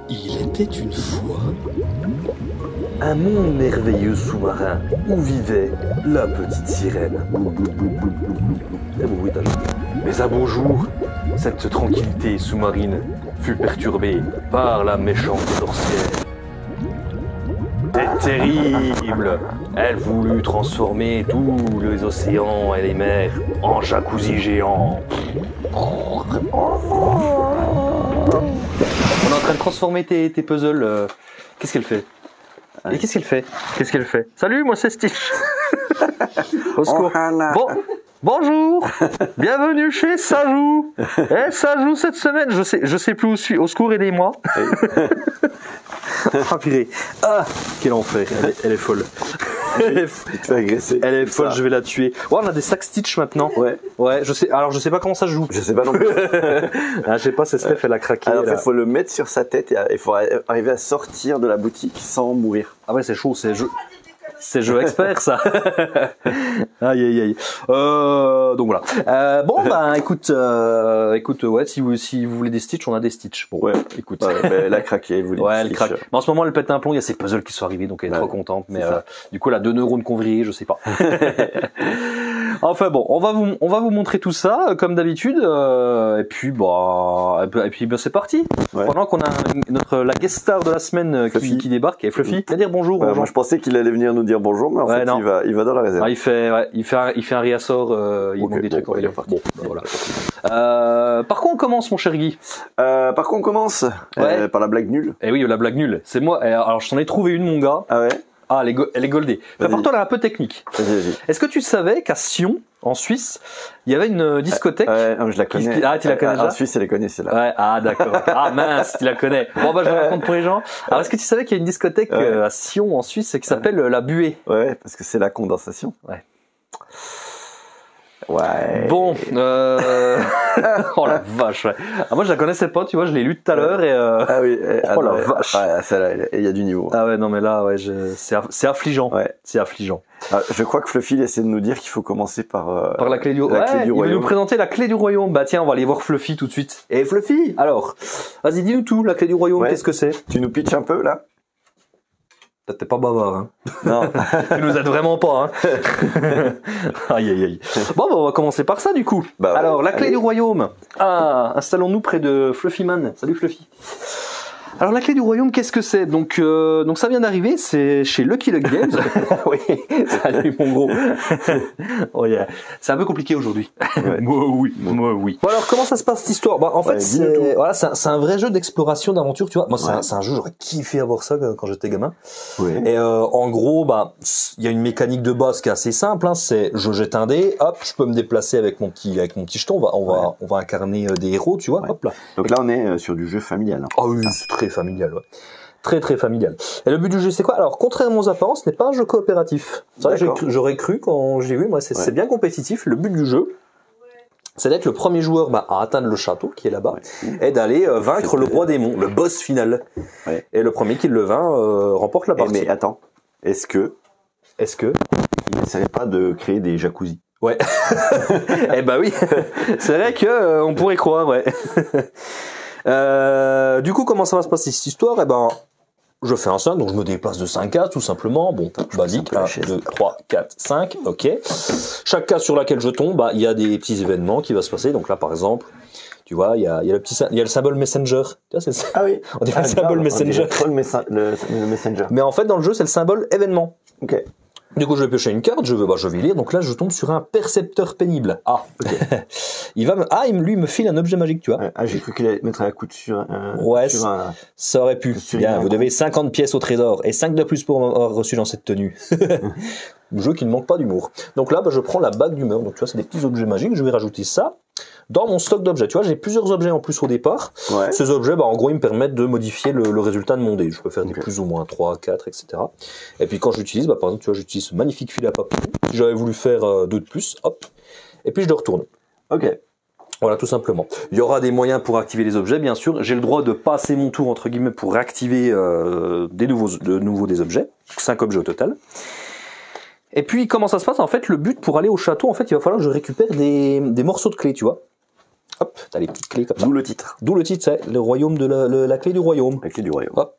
Il était une fois un monde merveilleux sous-marin où vivait la petite sirène. Mais un beau jour, cette tranquillité sous-marine fut perturbée par la méchante sorcière. C'est terrible! Elle voulut transformer tous les océans et les mers en jacuzzi géants. On est en train de transformer tes puzzles. Qu'est-ce qu'elle fait? Et qu'est-ce qu'elle fait? Qu'est-ce qu'elle fait? Salut, moi c'est Stitch. Au secours. Bon, bonjour. Bienvenue chez Sajou. Sajou cette semaine, je sais plus où je suis. Au secours, aidez-moi. Ah purée. Ah, quel enfer. Elle est folle. Elle est folle, je vais la tuer. Ouais, on a des sacs Stitch maintenant. Ouais, je sais. Alors, je sais pas comment ça se joue. Je sais pas non plus. Je sais pas, c'est Steph, elle a craqué. Alors, il faut le mettre sur sa tête et il faut arriver à sortir de la boutique sans mourir. Ah ouais, c'est chaud, c'est jeu expert, ça. Aïe, aïe, aïe. Donc voilà. Bon, bah, écoute, ouais, si vous voulez des Stitch, on a des Stitch. Bon, ouais, écoute. Ouais, elle a craqué, elle voulait. Ouais, elle craque. Mais en ce moment, elle pète un plomb, il y a ses puzzles qui sont arrivés, donc elle est trop contente. Mais, du coup, elle a 2 neurones convrillés, je sais pas. Enfin bon, on va vous montrer tout ça, comme d'habitude, et puis, c'est parti. Ouais. Pendant qu'on a la guest star de la semaine qui débarque, et Fluffy, viens dire bonjour. Moi, je pensais qu'il allait venir nous dire bonjour, mais en fait, il va dans la réserve. Ah, il fait un réassort, il manque des trucs. Bon, voilà. Par quoi on commence, mon cher Guy? Par quoi on commence? Par la blague nulle. Eh oui, la blague nulle. C'est moi. Alors, je t'en ai trouvé une, mon gars. Ah ouais? Ah, elle est goldée. Prépare-toi, elle est un peu technique. Vas-y. Est-ce que tu savais qu'à Sion, en Suisse, il y avait une discothèque? Je la connais. Ah, tu la connais déjà? En Suisse, elle les connaît, celle-là. Ouais, ah, d'accord. Ah, mince, tu la connais. Bon, bah, je la raconte pour les gens. Alors, est-ce que tu savais qu'il y a une discothèque à Sion, en Suisse, qui s'appelle la Buée? Ouais, parce que c'est la condensation. Ouais. Bon, oh la vache, ouais. Ah, moi je la connaissais pas, tu vois, je l'ai lu tout à l'heure et Ah oui, oh la vache. Ouais, celle-là, il y a du niveau. Ah ouais, non mais là, ouais, c'est affligeant. Ouais. C'est affligeant. Je crois que Fluffy essaie de nous dire qu'il faut commencer par la clé du royaume. Il va nous présenter la clé du royaume. Bah tiens, on va aller voir Fluffy tout de suite. Et Fluffy, alors, vas-y, dis-nous tout, la clé du royaume, qu'est-ce que c'est? Tu nous pitches un peu là? T'es pas bavard, hein. Non. Tu nous aides vraiment pas, hein. Aïe, aïe, aïe. Bon, bah, on va commencer par ça, du coup. Bah ouais, alors, la clé du royaume. Ah, installons-nous près de Fluffy Man. Salut, Fluffy. Alors, la clé du royaume, qu'est-ce que c'est? Donc, ça vient d'arriver, c'est chez Lucky Luck Games. Oui. Salut, mon gros. Oh yeah. C'est un peu compliqué aujourd'hui. Ouais. Moi, oui. Bon, alors, comment ça se passe, cette histoire? Bah, en fait, c'est un vrai jeu d'exploration, d'aventure, tu vois. Moi, c'est un jeu, j'aurais kiffé avoir ça quand j'étais gamin. Ouais. Et, en gros, bah, il y a une mécanique de base qui est assez simple, hein. C'est, je jette un dé, hop, je peux me déplacer avec mon petit jeton. On va incarner des héros, tu vois. Ouais. Hop là. Donc là, on est sur du jeu familial. Hein. Ah oui, c'est très familial, ouais. Très très familial. Et le but du jeu, c'est quoi? Alors, contrairement aux apparences, ce n'est pas un jeu coopératif. C'est vrai, j'aurais cru quand j'ai vu, moi, c'est bien compétitif. Le but du jeu, c'est d'être le premier joueur à atteindre le château qui est là-bas et d'aller vaincre le roi démon, le boss final. Ouais. Et le premier qui le vainc remporte la partie. Mais attends, est-ce que il n'essaierait pas de créer des jacuzzi? Ouais. Eh ben oui, c'est vrai que on pourrait croire, ouais. Du coup, comment ça va se passer cette histoire? Eh ben, je fais un 5, donc je me déplace de 5 cases, tout simplement. Bon, basique. 1, 2, 3, 4, 5, ok. Chaque case sur laquelle je tombe, il y a des petits événements qui vont se passer. Donc là, par exemple, tu vois, il y a le symbole Messenger. Tu vois, ah oui. On dirait le symbole Messenger. Le Messenger. Mais en fait, dans le jeu, c'est le symbole événement. Ok. Du coup, je vais piocher une carte, je vais lire. Donc là, je tombe sur un percepteur pénible. Ah, ok. Lui, il me file un objet magique, tu vois. Ah, j'ai cru qu'il allait mettre un coup sur un... Ouais, ça aurait pu. Bien, vous devez 50 pièces au trésor et 5 de plus pour avoir reçu dans cette tenue. Le jeu qui ne manque pas d'humour. Donc là, je prends la bague d'humeur. Donc tu vois, c'est des petits objets magiques. Je vais rajouter ça dans mon stock d'objets. Tu vois, j'ai plusieurs objets en plus au départ. Ouais. Ces objets, en gros, ils me permettent de modifier le résultat de mon dé. Je peux faire des plus ou moins 3, 4, etc. Et puis quand j'utilise, par exemple, tu vois, j'utilise ce magnifique fil à papillon. Si j'avais voulu faire 2 de plus, hop. Et puis je le retourne. Ok. Voilà, tout simplement. Il y aura des moyens pour activer les objets, bien sûr. J'ai le droit de passer mon tour, entre guillemets, pour activer de nouveau des objets. 5 objets au total. Et puis, comment ça se passe? En fait, le but pour aller au château, en fait, il va falloir que je récupère des morceaux de clés, tu vois. Hop, t'as les petites clés comme ça. D'où le titre. D'où le titre, c'est le royaume de la clé du royaume. La clé du royaume. Hop.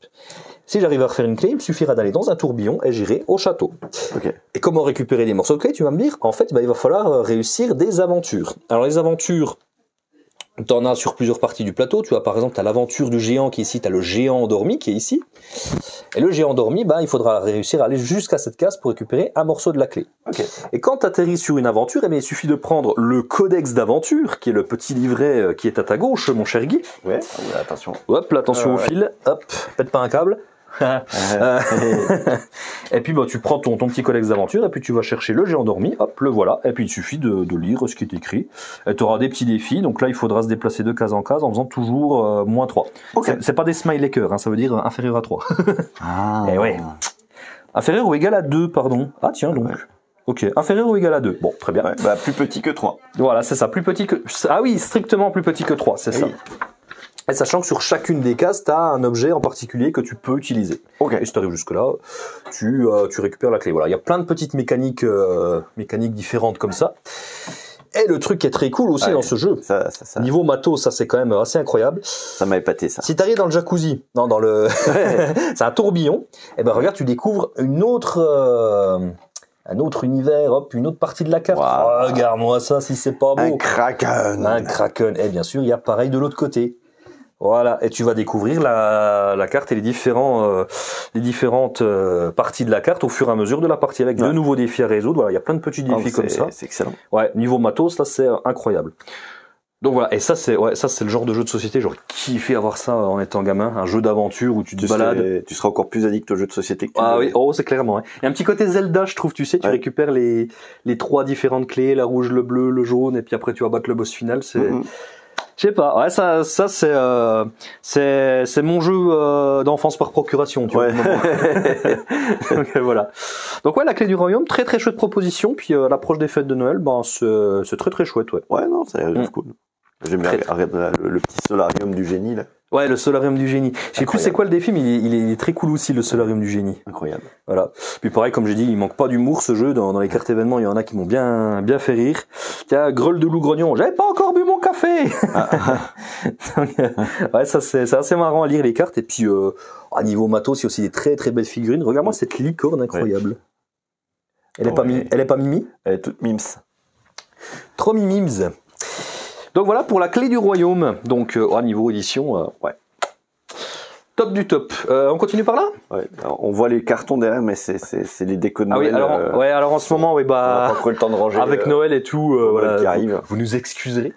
Si j'arrive à refaire une clé, il me suffira d'aller dans un tourbillon et j'irai au château. Ok. Et comment récupérer des morceaux de clé, tu vas me dire? En fait, il va falloir réussir des aventures. Alors les aventures, t'en as sur plusieurs parties du plateau. Tu vois, par exemple, t'as l'aventure du géant qui est ici, t'as le géant endormi qui est ici. Et le géant endormi, il faudra réussir à aller jusqu'à cette case pour récupérer un morceau de la clé. Ok. Et quand tu atterris sur une aventure, il suffit de prendre le codex d'aventure, qui est le petit livret qui est à ta gauche, mon cher Guy. Ouais, attention. Hop, là, attention au fil. Hop, pète pas un câble. Et puis tu prends ton petit codex d'aventure et puis tu vas chercher le géant endormi, hop, le voilà, et puis il suffit de lire ce qui est écrit. Tu auras des petits défis, donc là il faudra se déplacer de case en case en faisant toujours -3. Okay. C'est pas des smiley cœurs, ça veut dire inférieur à 3. Et ouais. Inférieur ou égal à 2, pardon. Ah tiens donc. Ouais. Ok, inférieur ou égal à 2. Bon, très bien. Ouais, plus petit que 3. Voilà, c'est ça, plus petit que... Ah oui, strictement plus petit que 3, c'est ça. Et sachant que sur chacune des cases, tu as un objet en particulier que tu peux utiliser. Ok. Et si tu arrives jusque-là, tu récupères la clé. Voilà, il y a plein de petites mécaniques différentes comme ça. Et le truc qui est très cool aussi dans ce jeu, ça. Niveau matos, ça c'est quand même assez incroyable. Ça m'a épaté ça. Si tu arrives dans le jacuzzi, dans le... c'est un tourbillon, et regarde, tu découvres un autre univers, hop, une autre partie de la carte. Wow. Oh, regarde-moi ça, si c'est pas beau. Un kraken. Un kraken. Et bien sûr, il y a pareil de l'autre côté. Voilà, et tu vas découvrir la carte et les différentes parties de la carte au fur et à mesure de la partie avec de nouveaux défis à résoudre. Voilà, il y a plein de petits défis comme ça. C'est excellent. Ouais, niveau matos, là c'est incroyable. Donc voilà, et ça c'est le genre de jeu de société, j'aurais kiffé avoir ça en étant gamin, un jeu d'aventure où tu te balades. Tu seras encore plus addict aux jeux de société que tu oui, c'est clairement. Il y a un petit côté Zelda, je trouve, tu sais, tu récupères les 3 différentes clés, la rouge, le bleu, le jaune, et puis après tu vas battre le boss final, c'est... Je sais pas, ouais, ça c'est mon jeu d'enfance par procuration, tu vois. Donc voilà. Donc ouais, la clé du royaume, très très chouette proposition. Puis à l'approche des fêtes de Noël, c'est très très chouette, ouais. Ouais, non, ça a l'air cool. J'aime bien regarder le petit solarium du génie là. Ouais, le solarium du génie. Je sais plus c'est quoi le défi, mais il est très cool aussi, le solarium du génie. Incroyable. Voilà. Puis pareil, comme j'ai dit, il manque pas d'humour ce jeu. Dans les cartes événements, il y en a qui m'ont bien fait rire. Tiens, Greul de loup grognon, j'avais pas encore bu mon café. Donc, ouais, ça c'est assez marrant à lire les cartes. Et puis à niveau matos, il y a aussi des très très belles figurines. Regarde-moi cette licorne incroyable. Ouais. Elle est pas mimi. Elle est toute mims. Trop mimims. Donc voilà pour la clé du royaume. Donc au niveau édition, ouais. Top du top. On continue par là? Ouais. Alors, on voit les cartons derrière, mais c'est les décos de Noël. Ah oui, alors en ce moment, oui, on n'a pas trop le temps de ranger. Avec Noël et tout, voilà, qui arrive. Vous nous excuserez.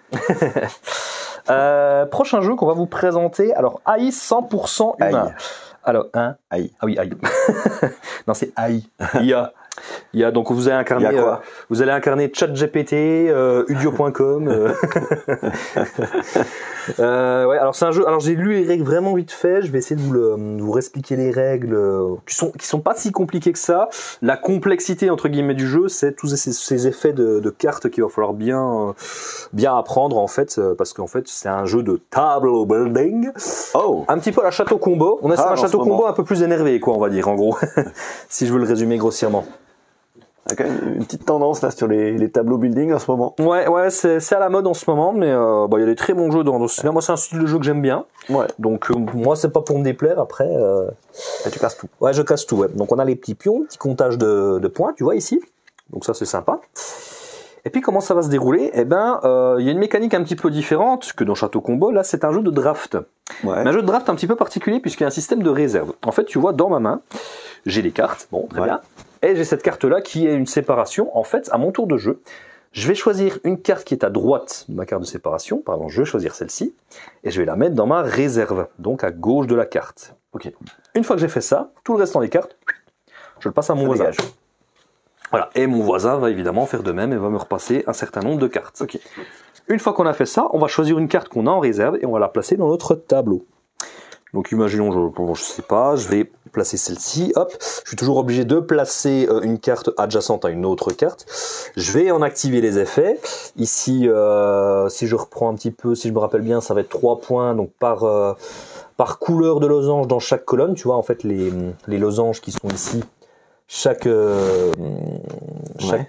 Prochain jeu qu'on va vous présenter. Alors, AI 100% humain. Aïe. Alors, AI. Ah oui, AI. Non, c'est AI. IA. Donc vous allez incarner ChatGPT, Udio.com. Ouais, alors c'est un jeu. Alors j'ai lu les règles vraiment vite fait. Je vais essayer de vous expliquer les règles qui sont pas si compliquées que ça. La complexité entre guillemets du jeu, c'est tous ces effets de cartes qu'il va falloir bien apprendre en fait, parce qu'en fait c'est un jeu de table building. Oh. Un petit peu à la Château Combo. On est sur un Château Combo un peu plus énervé, quoi, on va dire en gros, si je veux le résumer grossièrement. Il y a quand même une petite tendance là sur les tableaux building en ce moment. Ouais, c'est à la mode en ce moment, mais il y a des très bons jeux dans ce style. Moi, c'est un style de jeu que j'aime bien. Ouais. Donc moi, c'est pas pour me déplaire. Après, tu casses tout. Ouais, je casse tout. Ouais. Donc on a les petits pions, petit comptage de points, tu vois ici. Donc ça, c'est sympa. Et puis comment ça va se dérouler? Il y a une mécanique un petit peu différente que dans Château Combo. Là, c'est un jeu de draft. Ouais. Mais un jeu de draft un petit peu particulier puisqu'il y a un système de réserve. En fait, tu vois, dans ma main, j'ai les cartes. Bon, très bien. Et j'ai cette carte-là qui est une séparation. En fait, à mon tour de jeu, je vais choisir une carte qui est à droite de ma carte de séparation. Par exemple, je vais choisir celle-ci et je vais la mettre dans ma réserve, donc à gauche de la carte. Ok. Une fois que j'ai fait ça, tout le restant des cartes, je le passe à mon voisin. Voilà. Et mon voisin va évidemment faire de même et va me repasser un certain nombre de cartes. Ok. Une fois qu'on a fait ça, on va choisir une carte qu'on a en réserve et on va la placer dans notre tableau. Donc imaginons, je sais pas, je vais placer celle-ci, hop, je suis toujours obligé de placer une carte adjacente à une autre carte. Je vais en activer les effets. Ici, si je reprends un petit peu, si je me rappelle bien, ça va être 3 points, donc par couleur de losange dans chaque colonne. Tu vois, en fait, les losanges qui sont ici, chaque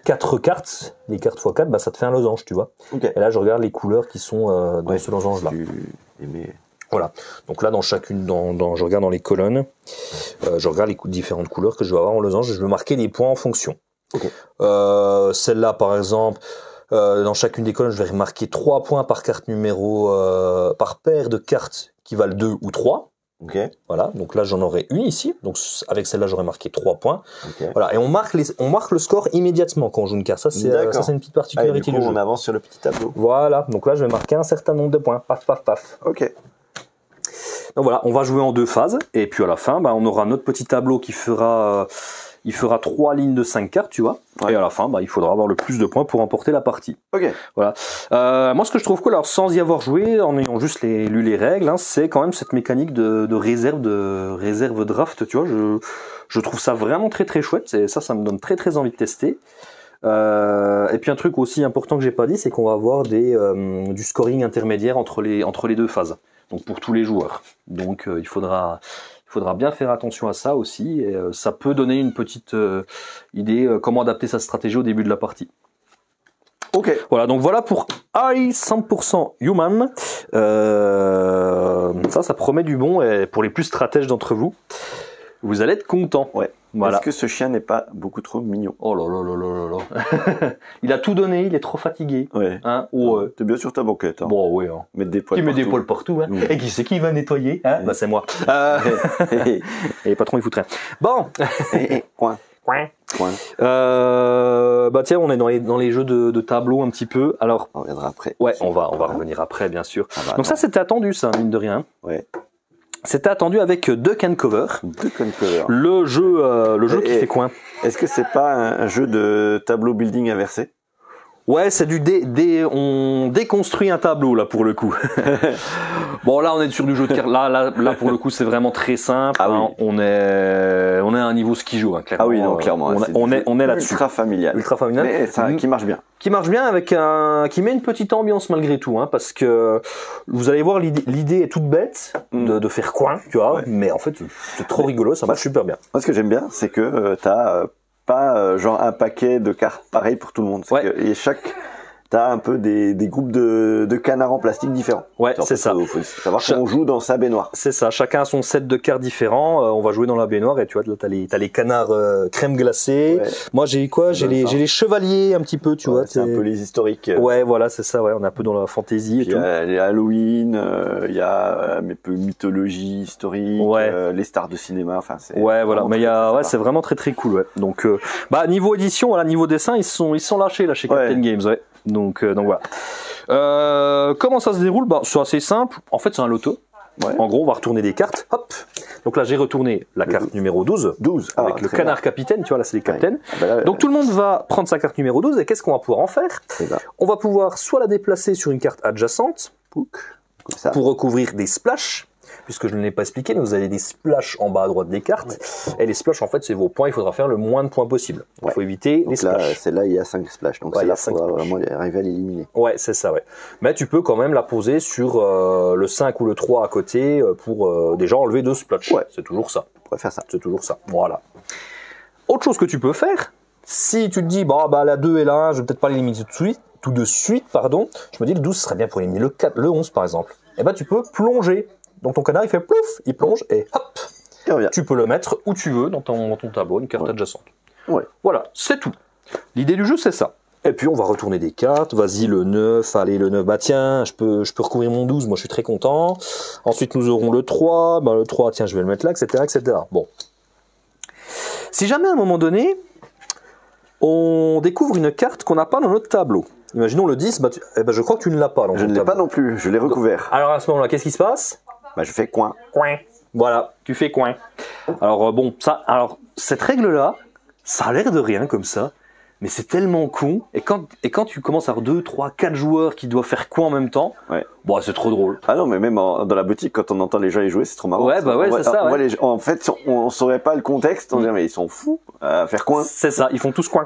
4 cartes, les cartes x 4, bah, ça te fait un losange, tu vois. Okay. Et là, je regarde les couleurs qui sont dans ce losange-là. Voilà. Donc là, je regarde dans les colonnes, je regarde les différentes couleurs que je vais avoir en losange et je vais marquer les points en fonction. Okay. Celle-là, par exemple, dans chacune des colonnes, je vais remarquer 3 points par carte par paire de cartes qui valent 2 ou 3. Okay. Voilà, donc là j'en aurai une ici, donc avec celle-là j'aurais marqué 3 points. Okay. Voilà, et on marque le score immédiatement quand on joue une carte. Ça c'est une petite particularité du coup, du jeu. On avance sur le petit tableau. Voilà, donc là je vais marquer un certain nombre de points. Paf, paf, paf. Ok. Donc voilà, on va jouer en 2 phases, et puis à la fin, on aura notre petit tableau qui fera 3 lignes de 5 cartes, tu vois. Ouais. Et à la fin, il faudra avoir le plus de points pour remporter la partie. Ok. Voilà. Moi, ce que je trouve cool, alors sans y avoir joué, en ayant juste lu les règles, c'est quand même cette mécanique de réserve draft, tu vois. Je trouve ça vraiment très très chouette, et ça me donne très très envie de tester. Et puis un truc aussi important que j'ai pas dit, c'est qu'on va avoir du scoring intermédiaire entre les 2 phases. Donc pour tous les joueurs. Donc il faudra bien faire attention à ça aussi, et ça peut donner une petite idée comment adapter sa stratégie au début de la partie. Ok. Voilà, donc voilà pour I 100% Human. Ça promet du bon, et pour les plus stratèges d'entre vous, vous allez être contents. Ouais. Voilà. Est-ce que ce chien n'est pas beaucoup trop mignon? Oh là là là là là. Il a tout donné, il est trop fatigué. Ouais. Hein? Ouais. T'es bien sur ta banquette. Hein. Bon, oui. Hein. Mettre des poils tu partout. mets des poils partout. Hein. Et qui c'est qui va nettoyer, hein? C'est moi. Et patron, il fout rien. Bon. Coin. Tiens, on est dans les jeux de tableau un petit peu. Alors, on reviendra après. Ouais, on va revenir après, bien sûr. Donc ça, c'était attendu, ça, mine de rien. Ouais. C'était attendu avec Duck and Cover. Duck and Cover. Le jeu qui fait coin. Est-ce que c'est pas un jeu de tableau building inversé? Ouais, c'est on déconstruit un tableau là pour le coup. Bon, là on est sur du jeu de cartes. Là pour le coup c'est vraiment très simple. Ah, oui. On est à un niveau skijo, clairement. Ah oui, non, clairement. On est là-dessus. Ultra familial. Mais ça, qui marche bien. Qui marche bien qui met une petite ambiance malgré tout, parce que vous allez voir, l'idée est toute bête de faire coin, tu vois. Ouais. Mais en fait c'est trop rigolo, ça marche super bien. Moi ce que j'aime bien, c'est que t'as pas genre un paquet de cartes pareil pour tout le monde. Ouais. Et t'as un peu des groupes de canards en plastique différents. Ouais, c'est ça. Faut savoir qu'on joue dans sa baignoire. C'est ça. Chacun a son set de cartes différents. On va jouer dans la baignoire, et tu vois, là, t'as les canards crème glacée. Ouais. Moi, j'ai quoi? J'ai les chevaliers un petit peu, tu vois. C'est un peu les historiques. Ouais, voilà, c'est ça. Ouais, on est un peu dans la fantasy et tout. Il y a les Halloween, il y a un peu mythologie historique, les stars de cinéma. Enfin, c'est. Ouais, voilà. Mais c'est vraiment très très cool. Ouais. Donc, niveau édition, voilà, niveau dessin, ils sont lâchés là chez Captain Games. Ouais. Donc voilà. Comment ça se déroule? C'est assez simple. En fait, c'est un loto. Ouais. En gros, on va retourner des cartes. Hop. Donc là, j'ai retourné la carte numéro 12. Avec le canard capitaine. Tu vois, là, c'est les captains. Ouais. Donc tout le monde va prendre sa carte numéro 12. Et qu'est-ce qu'on va pouvoir en faire? On va pouvoir soit la déplacer sur une carte adjacente pour recouvrir des splashes. Puisque je ne l'ai pas expliqué, mais vous avez des splashes en bas à droite des cartes. Ouais. Et les splashes, en fait, c'est vos points. Il faudra faire le moins de points possible. Il faut éviter les splashes. Celle-là, il y a 5 splashes. Donc c'est là qu'il faudra vraiment arriver à l'éliminer. Ouais, c'est ça, ouais. Mais tu peux quand même la poser sur le 5 ou le 3 à côté pour déjà enlever 2 splashes. Ouais. C'est toujours ça. On pourrait faire ça. C'est toujours ça. Voilà. Autre chose que tu peux faire, si tu te dis, la 2 et la 1, je vais peut-être pas l'éliminer tout de suite, pardon. Je me dis, le 12 serait bien pour éliminer le 4, le 11, par exemple. Et tu peux plonger. Donc ton canard il fait plouf, il plonge et hop, tu peux le mettre où tu veux dans ton tableau, une carte adjacente. Ouais. Voilà, c'est tout. L'idée du jeu c'est ça. Et puis on va retourner des cartes, vas-y le 9, allez le 9, tiens, je peux recouvrir mon 12, moi je suis très content. Ensuite nous aurons le 3, le 3, tiens je vais le mettre là, etc. etc. Bon. Si jamais à un moment donné, on découvre une carte qu'on n'a pas dans notre tableau. Imaginons le 10, je crois que tu ne l'as pas dans ton tableau. Je ne l'ai pas non plus, je l'ai recouvert. Alors à ce moment-là, qu'est-ce qui se passe? Je fais coin. Coin. Voilà, tu fais coin. Alors cette règle-là, ça a l'air de rien comme ça, mais c'est tellement con. Et quand tu commences à avoir 2, 3, 4 joueurs qui doivent faire coin en même temps, c'est trop drôle. Ah non, mais même dans la boutique, quand on entend les gens y jouer, c'est trop marrant. Ouais, c'est ça. En fait, on saurait pas le contexte, on dirait mais ils sont fous à faire coin. C'est ça, ils font tous coin.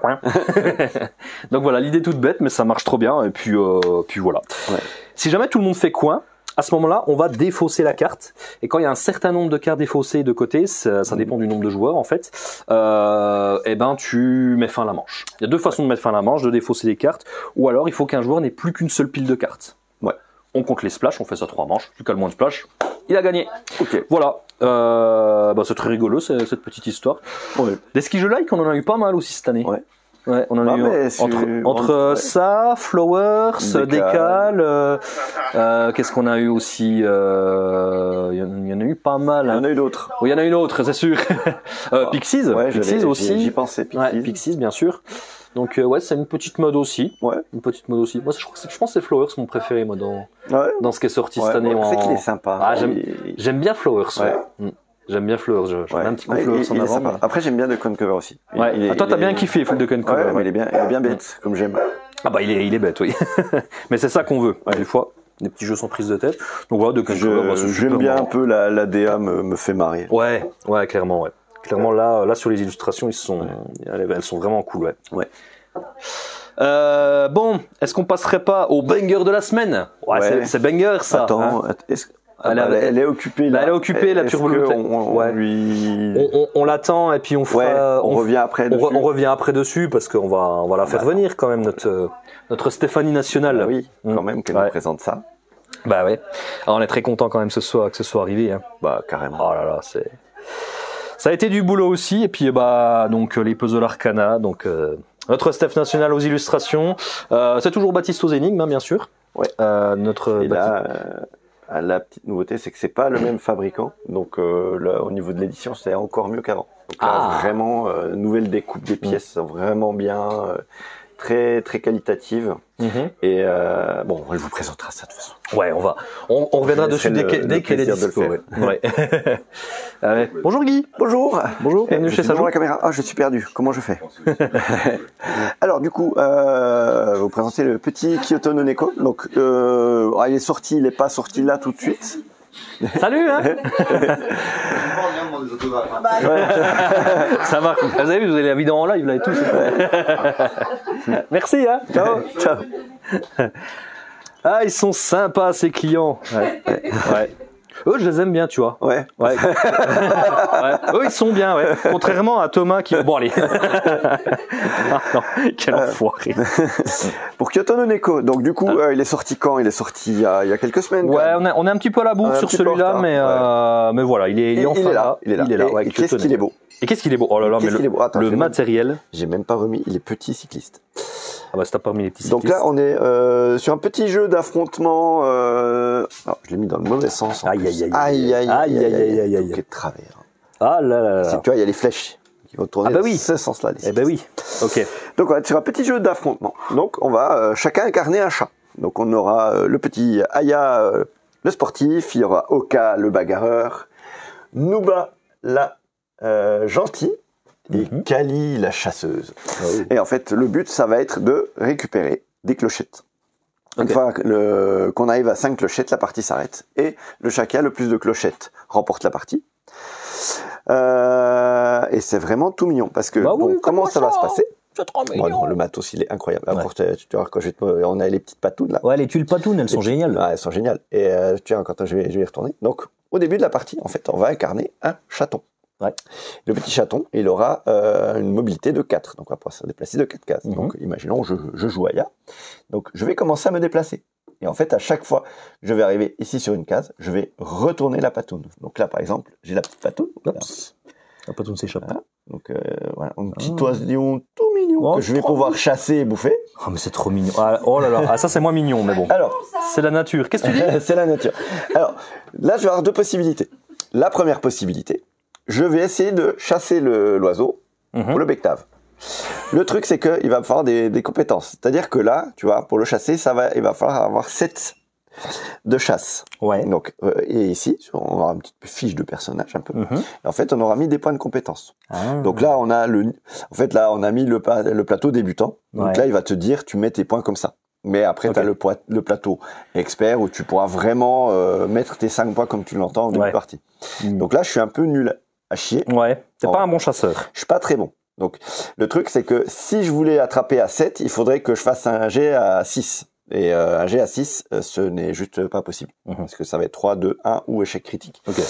Donc voilà, l'idée toute bête, mais ça marche trop bien. Et puis voilà. Ouais. Si jamais tout le monde fait coin, à ce moment-là, on va défausser la carte. Et quand il y a un certain nombre de cartes défaussées de côté, ça dépend du nombre de joueurs en fait, et ben tu mets fin à la manche. Il y a deux façons de mettre fin à la manche, de défausser des cartes, ou alors il faut qu'un joueur n'ait plus qu'une seule pile de cartes. Ouais. On compte les splashes, on fait ça 3 manches, plus qu'à le moins de splash, il a gagné. Ok. Voilà. C'est très rigolo cette petite histoire. Ouais. Des skis je like, on en a eu pas mal aussi cette année. Ouais. Ouais, on en a eu entre ça, Flowers, Décal, qu'est-ce qu'on a eu aussi, il y en a eu pas mal. Il y en a eu d'autres. Oui, il y en a une autre, c'est sûr. Pixies, ouais, Pixies aussi. J'y pensais, Pixies. Ouais, Pixies, bien sûr. Donc ouais, c'est une petite mode aussi. Ouais. Une petite mode aussi. Moi, je pense que c'est Flowers mon préféré, moi, dans ce qui est sorti cette année. C'est qu'il est sympa. Ah, j'aime bien Flowers. Ouais. J'aime bien Flowers, je mets un petit coup Flowers en avant. Mais... Après, j'aime bien Duck Cover aussi. Toi, t'as bien kiffé Duck Cover. Ouais, mais il est bien bête, comme j'aime. Ah bah, il est bête, oui. Mais c'est ça qu'on veut, des fois. Des petits jeux sans prise de tête. Donc voilà, Duck Cover, j'aime bien un peu la DA me fait marrer. Ouais, clairement, ouais. Clairement, là, sur les illustrations, elles sont vraiment cool, ouais. Bon, est-ce qu'on passerait pas au banger de la semaine? Ouais. C'est banger, ça. Attends, elle est occupée là. Elle est occupée, la Turbo Loot. On l'attend et puis on fera. On revient après. On revient après dessus parce qu'on va la faire venir quand même notre Stéphanie nationale. Oui, quand même qu'elle nous présente ça. Bah ouais. Alors on est très content quand même que ce soit arrivé. Hein. Bah carrément. Oh là là, ça a été du boulot aussi et puis donc les Puzzle Arcana, donc notre Steph national aux illustrations. C'est toujours Baptiste aux énigmes, hein, bien sûr. Ouais. Et là, la petite nouveauté, c'est que c'est pas le même fabricant. Donc là, au niveau de l'édition, c'est encore mieux qu'avant. Donc là, vraiment nouvelle découpe des pièces, vraiment bien, très très qualitative. Et bon, elle vous présentera ça de toute façon. Ouais, on reviendra dessus dès qu'elle est dispo. Ouais. Bonjour Guy. Bonjour. Bienvenue chez Sajou. La caméra. Ah, je suis perdu. Comment je fais? Alors du coup, vous présentez le petit Kyoto no Neko. Donc, il est sorti, il est pas sorti là tout de suite. Salut, hein. Ça marche. Vous avez vu, vous avez la vidéo en live là et tout. Merci, hein. Ciao. Ah, ils sont sympas ces clients. Ouais. Eux, je les aime bien, tu vois. Ouais. Eux, ils sont bien, ouais. Contrairement à Thomas qui... Bon, allez. Ah non, quel enfoiré. Pour Kyoto no Neko, donc du coup, il est sorti quand? Il est sorti il y a quelques semaines. Ouais, on est un petit peu à la bourre sur celui-là, mais voilà, il est enfin là. Il est là. Ouais, et qu'est-ce qu'il est beau. Et qu'est-ce qu'il est beau. Oh là là, mais le matériel. J'ai même pas remis, il est petit cycliste. Ah bah, c'est pas remis les petits cyclistes. Donc là, on est sur un petit jeu d'affrontement. Je l'ai mis dans le mauvais sens. Aïe. Quel travers. Ah là. Tu vois, il y a les flèches qui vont tourner dans ce sens-là. Eh ben oui. Ok. Donc on va être sur un petit jeu d'affrontement. Donc on va chacun incarner un chat. Donc on aura le petit Aya, le sportif. Il y aura Oka, le bagarreur. Nuba, la gentille. Et Kali, la chasseuse. Et en fait, le but, ça va être de récupérer des clochettes. Une fois qu'on arrive à 5 clochettes, la partie s'arrête. Et le chat qui a le plus de clochettes remporte la partie. Et c'est vraiment tout mignon. Parce que comment ça va se passer? C'est trop mignon. Non, le matos, il est incroyable. Après, tu vois, quand on a les petites patounes là. Ouais, les tuiles patounes, elles sont géniales. Ouais, elles sont géniales. Et tu vois, quand je vais y retourner. Donc, au début de la partie, en fait, on va incarner un chaton. Ouais. Le petit chaton, il aura une mobilité de 4. Donc, on va pouvoir se déplacer de 4 cases. Donc, imaginons, je joue Aya. Donc, je vais commencer à me déplacer. Et en fait, à chaque fois que je vais arriver ici sur une case, je vais retourner la patoune. Donc là, par exemple, j'ai la petite patoune. La patoune s'échappe. Voilà. Donc, voilà, un petit oisillon tout mignon que je vais pouvoir chasser et bouffer. Oh, mais c'est trop mignon. Oh là là. Ah, ça, c'est moins mignon, mais bon. Alors, c'est la nature. Qu'est-ce que tu dis? C'est la nature. Alors, là, je vais avoir deux possibilités. La première possibilité, je vais essayer de chasser l'oiseau pour le bectave. Le truc, c'est qu'il va me falloir des compétences. C'est-à-dire que là, tu vois, pour le chasser, il va falloir avoir 7 de chasse. Ouais. Donc, et ici, on aura une petite fiche de personnage un peu. Et en fait, on aura mis des points de compétences. Donc là, on a on a mis le plateau débutant. Donc là, il va te dire, tu mets tes points comme ça. Mais après, tu as le plateau expert où tu pourras vraiment mettre tes 5 points comme tu l'entends en début de partie. Donc là, je suis un peu nul à chier. Ouais. T'es pas un bon chasseur. Je suis pas très bon. Donc, le truc, c'est que si je voulais attraper à 7, il faudrait que je fasse un jet à 6. Et un jet à 6, ce n'est juste pas possible. Parce que ça va être 3, 2, 1 ou échec critique. Okay.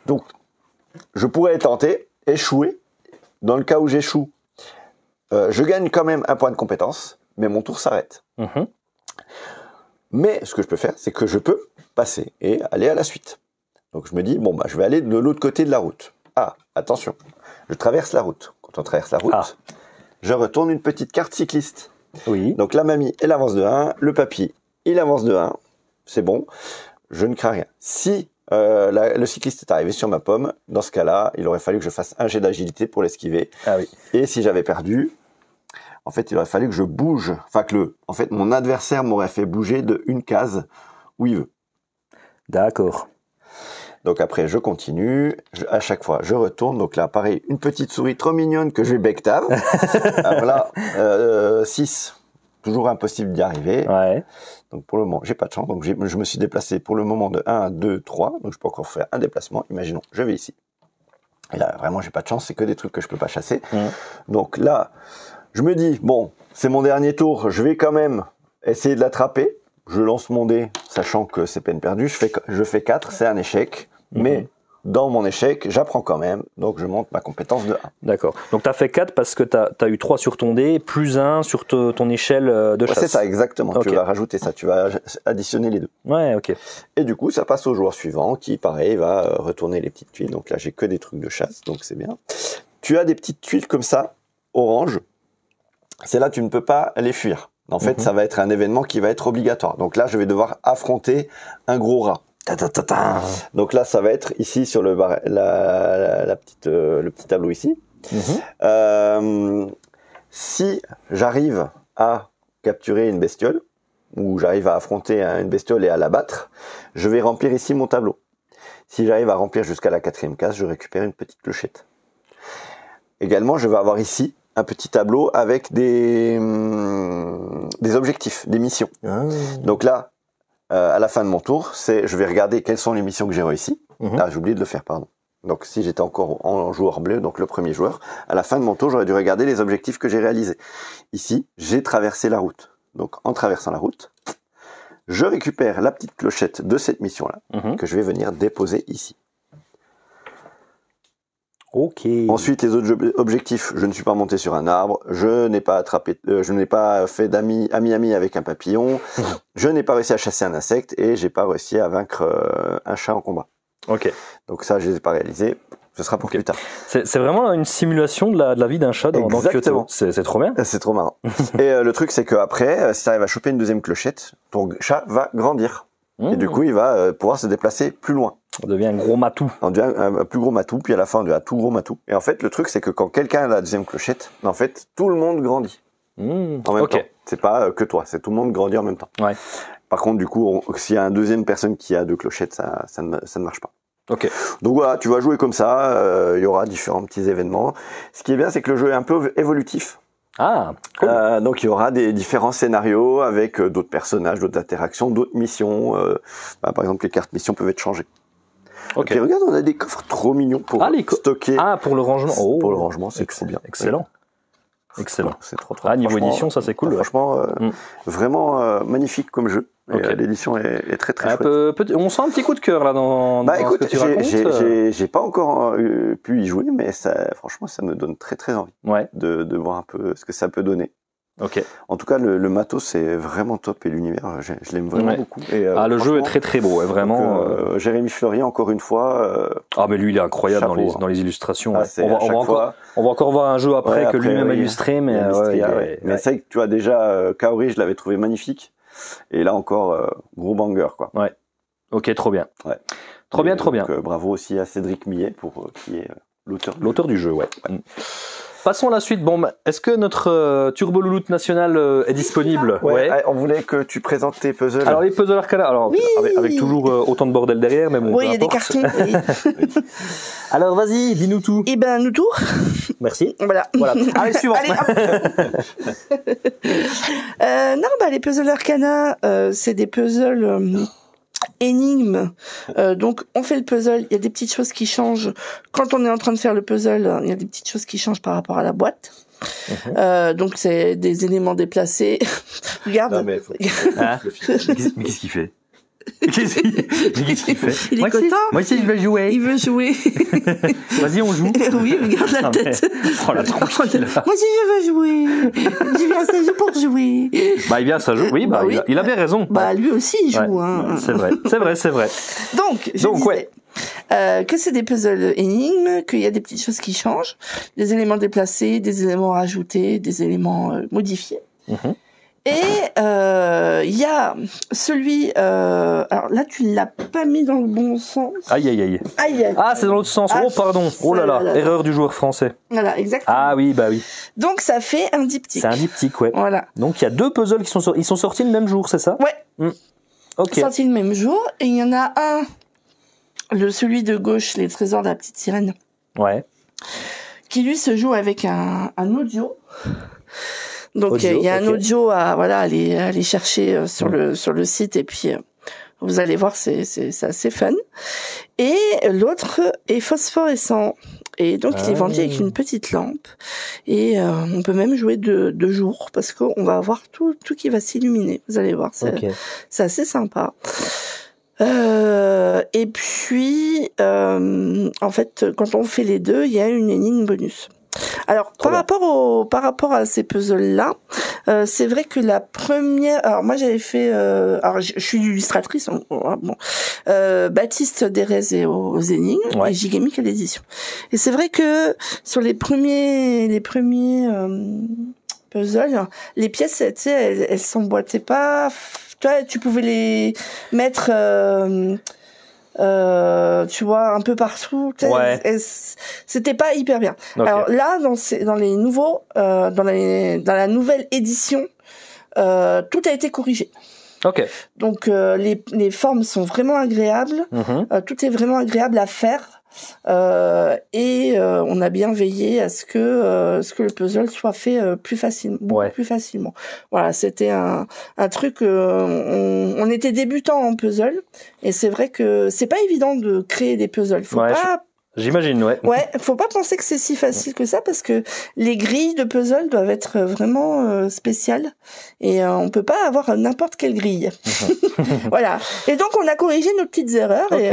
Donc, je pourrais tenter, échouer. Dans le cas où j'échoue, je gagne quand même un point de compétence, mais mon tour s'arrête. Mais ce que je peux faire, c'est que je peux passer et aller à la suite. Donc je me dis, bon, bah, je vais aller de l'autre côté de la route. Ah, attention, je traverse la route. Quand on traverse la route, je retourne une petite carte cycliste. Oui. Donc la mamie, elle avance de 1, le papy, il avance de 1. C'est bon, je ne crains rien. Si le cycliste est arrivé sur ma pomme, dans ce cas-là, il aurait fallu que je fasse un jet d'agilité pour l'esquiver. Ah oui. Et si j'avais perdu, en fait, il aurait fallu que je bouge. Enfin, en fait, mon adversaire m'aurait fait bouger de une case où il veut. D'accord. Donc après, je continue. À chaque fois, je retourne. Donc là, pareil, une petite souris trop mignonne que je vais bectave. Voilà, 6. Toujours impossible d'y arriver. Ouais. Donc pour le moment, j'ai pas de chance. Donc je me suis déplacé pour le moment de 1, 2, 3. Donc je peux encore faire un déplacement. Imaginons, je vais ici. Et là, vraiment, j'ai pas de chance. C'est que des trucs que je peux pas chasser. Donc là, je me dis, bon, c'est mon dernier tour. Je vais quand même essayer de l'attraper. Je lance mon dé, sachant que c'est peine perdue. Je fais 4, c'est un échec. Mais dans mon échec, j'apprends quand même. Donc je monte ma compétence de 1. D'accord. Donc tu as fait 4 parce que tu as eu 3 sur ton dé, plus 1 sur ton échelle de chasse. C'est ça, exactement. Okay. Tu vas rajouter ça. Tu vas additionner les deux. Ouais, ok. Et du coup, ça passe au joueur suivant qui, pareil, va retourner les petites tuiles. Donc là, j'ai que des trucs de chasse, donc c'est bien. Tu as des petites tuiles comme ça, orange. C'est là, tu ne peux pas les fuir. En fait, ça va être un événement qui va être obligatoire. Donc là, je vais devoir affronter un gros rat. Donc là, ça va être ici sur le petit tableau ici. Si j'arrive à capturer une bestiole, ou j'arrive à affronter une bestiole et à la battre, je vais remplir ici mon tableau. Si j'arrive à remplir jusqu'à la 4e case, je récupère une petite clochette. Également, je vais avoir ici un petit tableau avec des objectifs, des missions. Donc là, à la fin de mon tour, je vais regarder quelles sont les missions que j'ai réussies. Ah, j'ai oublié de le faire, pardon. Donc si j'étais encore en joueur bleu, donc le premier joueur, à la fin de mon tour, j'aurais dû regarder les objectifs que j'ai réalisés. Ici, j'ai traversé la route. Donc en traversant la route, je récupère la petite clochette de cette mission-là, que je vais venir déposer ici. Ok. Ensuite, les autres objectifs, je ne suis pas monté sur un arbre, je n'ai pas attrapé, je n'ai pas fait ami avec un papillon, je n'ai pas réussi à chasser un insecte et j'ai pas réussi à vaincre un chat en combat. Ok. Donc ça, je les ai pas réalisés. Ce sera pour plus tard. C'est vraiment une simulation de la vie d'un chat dans Kyoto. C'est trop bien. C'est trop marrant. Et le truc, c'est qu'après, si tu arrives à choper une deuxième clochette, ton chat va grandir. Et du coup, il va pouvoir se déplacer plus loin. On devient un gros matou. On devient un plus gros matou, puis à la fin, on devient un tout gros matou. Et en fait, le truc, c'est que quand quelqu'un a la deuxième clochette, en fait, tout le monde grandit. En même temps. C'est pas que toi, c'est tout le monde grandit en même temps. Ouais. Par contre, du coup, s'il y a une deuxième personne qui a 2 clochettes, ça ne marche pas. Ok. Donc voilà, tu vas jouer comme ça, il y aura différents petits événements. Ce qui est bien, c'est que le jeu est un peu évolutif. Ah, cool. Donc il y aura des différents scénarios avec d'autres personnages, d'autres interactions, d'autres missions. Par exemple, les cartes missions peuvent être changées. Ok. Et puis regarde, on a des coffres trop mignons pour stocker. Ah, pour le rangement. Oh, pour le rangement, c'est trop bien. Excellent. Excellent. C'est trop. Ah, niveau édition, ça c'est cool. Franchement, vraiment magnifique comme jeu. Okay. L'édition est très très chouette. On sent un petit coup de cœur là dans écoute, ce que tu racontes. J'ai pas encore pu y jouer, mais franchement, ça me donne très très envie de voir un peu ce que ça peut donner. Ok. En tout cas, le matos c'est vraiment top et l'univers, je l'aime vraiment beaucoup. Et, le jeu est très très beau, vraiment. Donc, Jérémy Fleury, encore une fois. Mais lui, il est incroyable dans les illustrations. On va encore voir un jeu après que lui-même a illustré, mais mais c'est vrai que tu vois déjà Kaori, je l'avais trouvé magnifique, et là encore gros banger quoi. Ouais. Ok, trop bien. Ouais. Trop bien. Bravo aussi à Cédric Millet qui est l'auteur du jeu. Ouais. Passons à la suite. Bon, est-ce que notre Turbo Louloute national est disponible? Ouais. On voulait que tu présentes tes puzzles. Alors les puzzles Arcana, avec toujours autant de bordel derrière, mais bon. Oui, il y a des cartons. Oui. Alors vas-y, dis-nous tout. Eh ben, nous tout. Merci. Voilà. Allez, suivant. Les puzzles Arcana, c'est des puzzles énigmes. Donc on fait le puzzle, il y a des petites choses qui changent quand on est en train de faire le puzzle, il y a des petites choses qui changent par rapport à la boîte. Donc c'est des éléments déplacés. Regarde. Non, mais Mais qu'est-ce qu'il fait? Qu'est-ce qu'il fait? Il est content. Moi aussi, je vais jouer. Il veut jouer. Vas-y, on joue. Oui, regarde la Non, mais- tête. Oh, la tronche qu'il a. Moi aussi je veux jouer. Je viens à ce jeu pour jouer. Bah, il vient, ça joue. Oui, bah, Bah oui. il a bien raison. Bah lui aussi il joue. Ouais. Hein. C'est vrai, c'est vrai, c'est vrai. Donc, je disais, ouais. que c'est des puzzles énigmes, qu'il y a des petites choses qui changent, des éléments déplacés, des éléments rajoutés, des éléments modifiés. Mhm. Et il y a celui... alors là, tu l'as pas mis dans le bon sens. Aïe, aïe, aïe. Aïe, aïe. Ah, c'est dans l'autre sens. Ah, Oh, pardon. Oh là là. là là. Erreur du joueur français. Voilà, exactement. Ah oui, bah oui. Donc, ça fait un diptyque. C'est un diptyque, ouais. Voilà. Donc, il y a 2 puzzles qui sont sortis. Ils sont sortis le même jour, c'est ça? Ouais. Ok. Sorti le même jour. Et il y en a un, celui de gauche, les trésors de la petite sirène, Ouais. qui lui se joue avec un audio. Donc Audio, il y a un ok. audio à aller chercher sur le site et puis vous allez voir c'est assez fun. Et l'autre est phosphorescent et donc il est vendu avec une petite lampe et on peut même jouer de jour parce qu'on va avoir tout qui va s'illuminer. Vous allez voir, c'est assez sympa. Et puis, en fait, quand on fait les deux, il y a une énigme bonus. Alors, par rapport à ces puzzles-là, c'est vrai que la première... Alors, moi, j'avais fait... alors, je suis illustratrice, bon. Baptiste Derez aux énigmes et Gigamic à l'édition. Et c'est vrai que sur les premiers puzzles, les pièces, tu sais, elles s'emboîtaient pas... Tu pouvais les mettre, tu vois, un peu partout. Ouais. C'était pas hyper bien. Okay. Alors là, dans les nouveaux, dans la nouvelle édition, tout a été corrigé. Ok. Donc les formes sont vraiment agréables. Tout est vraiment agréable à faire. On a bien veillé à ce que le puzzle soit fait plus facilement, plus facilement. Voilà, c'était un truc. On était débutant en puzzle et c'est vrai que c'est pas évident de créer des puzzles. J'imagine, ouais. Ouais, faut pas penser que c'est si facile que ça parce que les grilles de puzzle doivent être vraiment spéciales et on peut pas avoir n'importe quelle grille. Voilà. Et donc on a corrigé nos petites erreurs et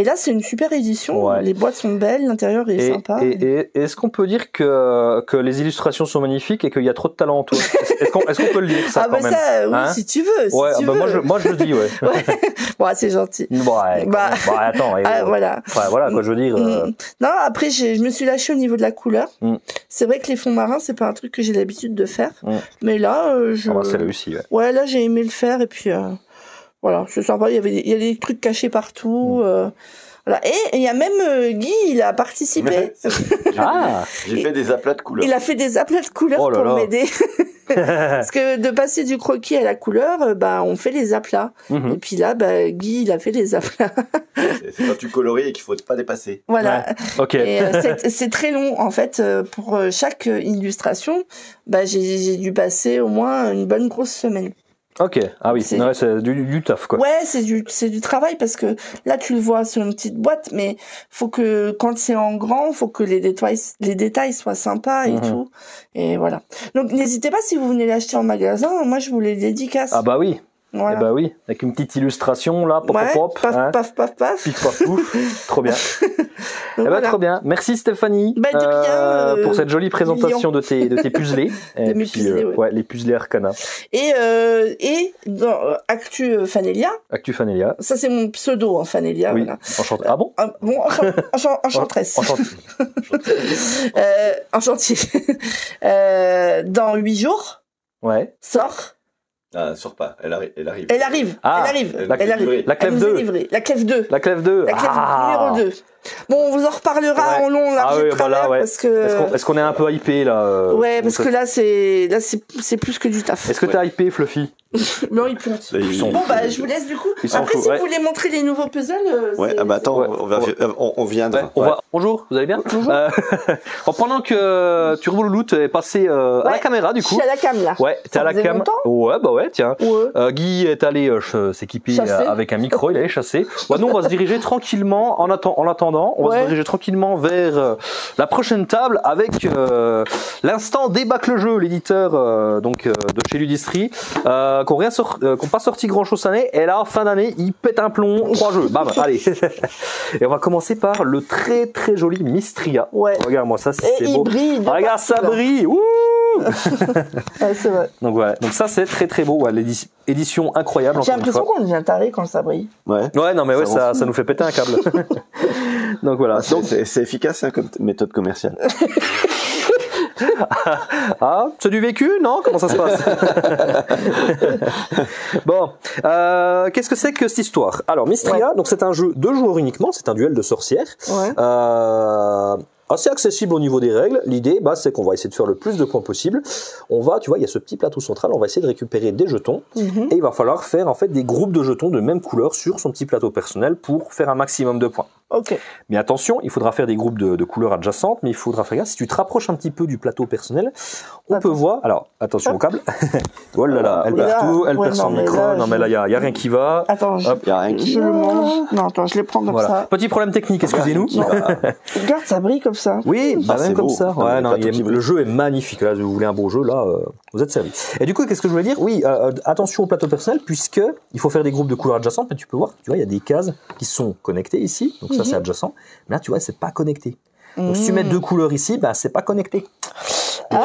là c'est une super édition. Ouais. Les boîtes sont belles, l'intérieur est sympa. Et est-ce qu'on peut dire que les illustrations sont magnifiques et qu'il y a trop de talent en toi? Est-ce qu'on peut le dire ça quand même? Ça, oui, si tu veux. Si tu veux. Moi je le dis, ouais. Bon, c'est gentil. Attends. Voilà. Voilà quoi, je veux dire. Non, après je me suis lâchée au niveau de la couleur. C'est vrai que les fonds marins c'est pas un truc que j'ai l'habitude de faire, mais là c'est réussi. Ouais, là j'ai aimé le faire et puis voilà, c'est sympa. Il y a des trucs cachés partout. Voilà. Et il y a même Guy, il a participé. J'ai fait des aplats de couleurs. Il a fait des aplats de couleurs pour m'aider. Parce que de passer du croquis à la couleur, on fait les aplats. Et puis là, Guy, il a fait les aplats. C'est quand tu colories et qu'il faut pas dépasser. Voilà. Ouais. Ok. Et c'est très long en fait. Pour chaque illustration, j'ai dû passer au moins une bonne grosse semaine. Ok. Ah oui, c'est du taf quoi. Ouais, c'est du travail parce que là tu le vois sur une petite boîte, mais faut que quand c'est en grand, faut que les détails soient sympas et tout. Et voilà. Donc n'hésitez pas si vous venez l'acheter en magasin, moi je vous les dédicace. Ah bah oui. Voilà. Eh bah oui, avec une petite illustration là, paf, paf. Pif paf pouf, trop bien. Voilà. Trop bien. Merci Stéphanie de rien, pour cette jolie présentation de tes puzzlés. De mes puzzlés, ouais, les puzzlés Arcana. Et dans Actu Fanelia. Actu Fanelia. Ça c'est mon pseudo en Fanelia. Oui. Voilà. Enchanté. Ah bon? Enchantresse. Enchanté. Dans 8 jours. Ouais. Sort. Ah, sort pas. Elle arrive. Elle arrive. La clef 2. La clef 2. La clef 2. La clef numéro 2. Bon, on vous en reparlera en long, large et travers parce que. Est-ce qu'on est un peu hypé là? Ouais, parce que là c'est plus que du taf. Est-ce que t'es hypé, Fluffy? Non, ils pontent. Ils sont- Bon, bah, je vous laisse du coup. Ils s'en Après, foutent, si ouais. vous voulez montrer les nouveaux puzzles. Ouais, ah bah attends, Ouais. on viendra. Ouais, on va. Bonjour, vous allez bien? Pendant que Turbo Louloute est passé à la caméra, du Je coup. suis à la cam là. Ouais, t'es Ça à la faisait cam. longtemps Ouais, bah ouais, tiens. Ouais. Guy est allé s'équiper Chasser. avec un micro, il allait chasser. Ouais, nous, on va se diriger tranquillement, en attendant, on va se diriger tranquillement vers la prochaine table avec l'instant Débac le jeu, l'éditeur de chez Ludistri, qu'on pas sorti grand chose cette année, et là, fin d'année, il pète un plomb, 3 jeux, bam, allez. Et on va commencer par le très très joli Mystria. Ouais. Regarde-moi ça, Et c'est il beau. brille. de Regarde, partout, ça là. brille, wouh. Ouais, c'est vrai. Donc voilà, donc ça c'est très très beau, ouais, édition incroyable. J'ai encore une l'impression fois. qu'on devient taré quand ça brille. Ouais. Ouais, non mais ouais, Ça rend ça nous fait péter un câble. Donc voilà. Ah, Donc, c'est efficace hein, comme méthode commerciale. ah, c'est du vécu, non? Comment ça se passe? Bon, qu'est-ce que c'est que cette histoire? Alors, Mystria, donc c'est un jeu de joueurs uniquement, c'est un duel de sorcières. Ouais. Assez accessible au niveau des règles. L'idée, bah, c'est qu'on va essayer de faire le plus de points possible. On va, tu vois, il y a ce petit plateau central, on va essayer de récupérer des jetons. Et il va falloir faire, en fait, des groupes de jetons de même couleur sur son petit plateau personnel pour faire un maximum de points. Ok. Mais attention, il faudra faire des groupes de couleurs adjacentes, mais il faudra faire gaffe. Si tu te rapproches un petit peu du plateau personnel, on peut voir. Alors, attention au câble. Oh là là, elle Oula. perd tout, elle Ouais, perd son non, mais micro. là, Non, mais là, il y a rien qui va. Attends, Hop. Il y a rien qui je le mange. Non, attends, je les prends comme Voilà. ça. Petit problème technique, excusez-nous. Regarde, ça brille comme ça. Oui, bah, c'est même comme beau. ça. Non, Ouais, mais non, pas tout qui brille. le jeu est magnifique. Là, si vous voulez un beau jeu, là, vous êtes servi. Et du coup, qu'est-ce que je voulais dire? Oui, attention au plateau personnel, puisque il faut faire des groupes de couleurs adjacentes. Mais tu peux voir, tu vois, il y a des cases qui sont connectées ici. Donc ça, c'est adjacent. Mais là, tu vois, c'est pas connecté. Donc si tu mets deux couleurs ici, bah, c'est pas connecté. Donc,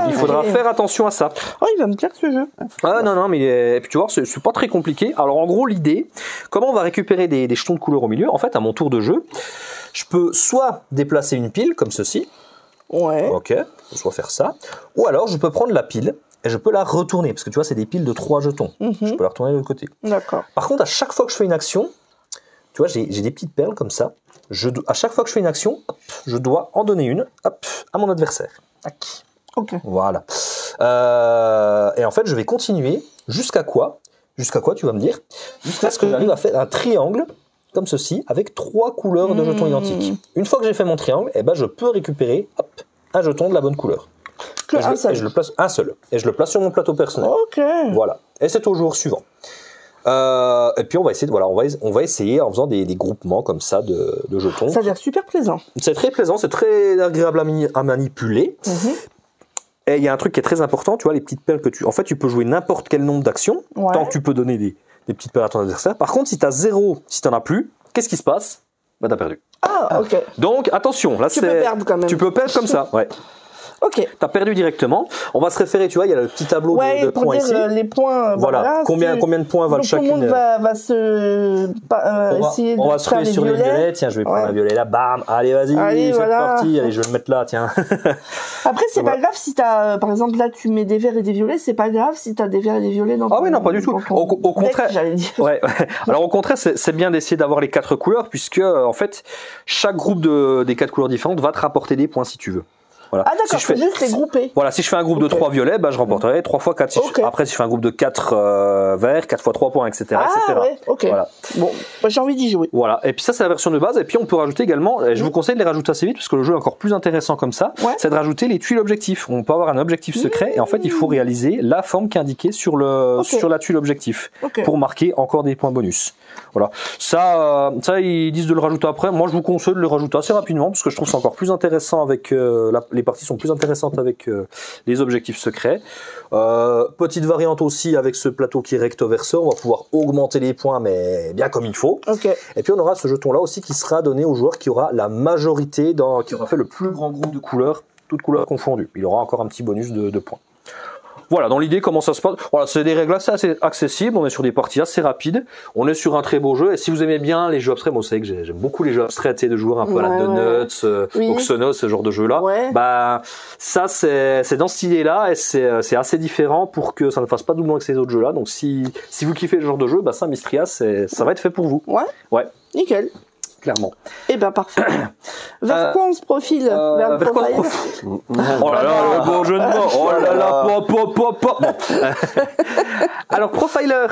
il faudra faire attention à ça. Oh, il va me plaire ce jeu. Ah non, mais et puis tu vois, c'est pas très compliqué. Alors en gros, l'idée, comment on va récupérer des jetons de couleur au milieu? En fait, à mon tour de jeu, je peux soit déplacer une pile comme ceci, Ouais. ok, soit faire ça, ou alors je peux prendre la pile et je peux la retourner, parce que tu vois, c'est des piles de 3 jetons. Je peux la retourner de l'autre côté. D'accord. Par contre, à chaque fois que je fais une action, tu vois, j'ai des petites perles comme ça. À chaque fois que je fais une action, hop, je dois en donner une, hop, à mon adversaire. Tac. Ok. Voilà. Et en fait, je vais continuer jusqu'à quoi? Jusqu'à quoi, tu vas me dire? Jusqu'à ce que j'arrive à faire un triangle comme ceci, avec 3 couleurs de jetons identiques. Une fois que j'ai fait mon triangle, eh ben, je peux récupérer hop, un jeton de la bonne couleur. Que un seul. Et je le place un seul. Et je le place sur mon plateau personnel. Ok. Voilà. Et c'est au jour suivant. Et puis on va essayer de, voilà, on va essayer en faisant des groupements comme ça de jetons. Ça a l'air super plaisant. C'est très plaisant, c'est très agréable à manipuler. Et il y a un truc qui est très important, tu vois, les petites perles que en fait, tu peux jouer n'importe quel nombre d'actions, tant que tu peux donner des petites perles à ton adversaire. Par contre, si tu as 0, si tu n'en as plus, qu'est-ce qui se passe? Bah, tu as perdu. Ah, ok. Donc, attention, là, Tu peux perdre quand même. Tu peux perdre comme ça, ouais. Ok. T'as perdu directement. On va se référer, tu vois, il y a le petit tableau de pour points dire ici. Les points. Voilà. Combien de points valent chacune? Tout le monde va se essayer de on va se faire ruer les sur les violets. violets. Tiens, je vais prendre un violet là. Bam. Allez, vas-y. Allez, C'est voilà. parti. Allez, je vais le mettre là. Tiens. Après, c'est pas grave si t'as, par exemple, là, tu mets des verts et des violets. C'est pas grave si t'as des verts et des violets dans. Ah oui, non, pas du tout. Au contraire. J'allais dire. Ouais. Alors au contraire, c'est bien d'essayer d'avoir les 4 couleurs, puisque en fait, chaque groupe des 4 couleurs différentes va te rapporter des points si tu veux. Voilà. Ah d'accord, c'est juste les grouper. Voilà, si je fais un groupe de 3 violets, bah, je remporterai 3 fois 4. Après, si je fais un groupe de 4 verts, 4 fois 3 points, etc. Ah etc. ouais, ok. Voilà. Bon, bah, j'ai envie d'y jouer. Voilà, et puis ça c'est la version de base, et puis on peut rajouter également, et je vous conseille de les rajouter assez vite, parce que le jeu est encore plus intéressant comme ça, c'est de rajouter les tuiles objectifs. On peut avoir un objectif secret, et en fait il faut réaliser la forme qui est indiquée sur la tuile objectif, pour marquer encore des points bonus. Voilà. Ça ils disent de le rajouter après. Moi je vous conseille de le rajouter assez rapidement, parce que je trouve ça encore plus intéressant avec les parties sont plus intéressantes avec les objectifs secrets. Petite variante aussi avec ce plateau qui est recto verso, on va pouvoir augmenter les points, mais bien comme il faut. Et puis on aura ce jeton là aussi qui sera donné au joueur qui aura la majorité, qui aura fait le plus grand groupe de couleurs, toutes couleurs confondues. Il aura encore un petit bonus de points. Voilà, dans l'idée, comment ça se passe. Voilà, c'est des règles assez accessibles, on est sur des parties assez rapides, on est sur un très beau jeu, et si vous aimez bien les jeux abstraits, moi vous savez que j'aime beaucoup les jeux abstraits, tu sais, de joueurs un peu à la Donuts, Oxonos, ce genre de jeu-là. Bah, ça, c'est dans cette idée-là, et c'est assez différent pour que ça ne fasse pas doublon avec ces autres jeux-là, donc si vous kiffez le genre de jeu, bah ça, Mystria, ça va être fait pour vous. Ouais. Nickel. clairement. Eh ben parfait. Vers quoi on se profile? Vers le profiler. Oh là là, le bon jeu de mots. Oh là là, Bon. Alors Profiler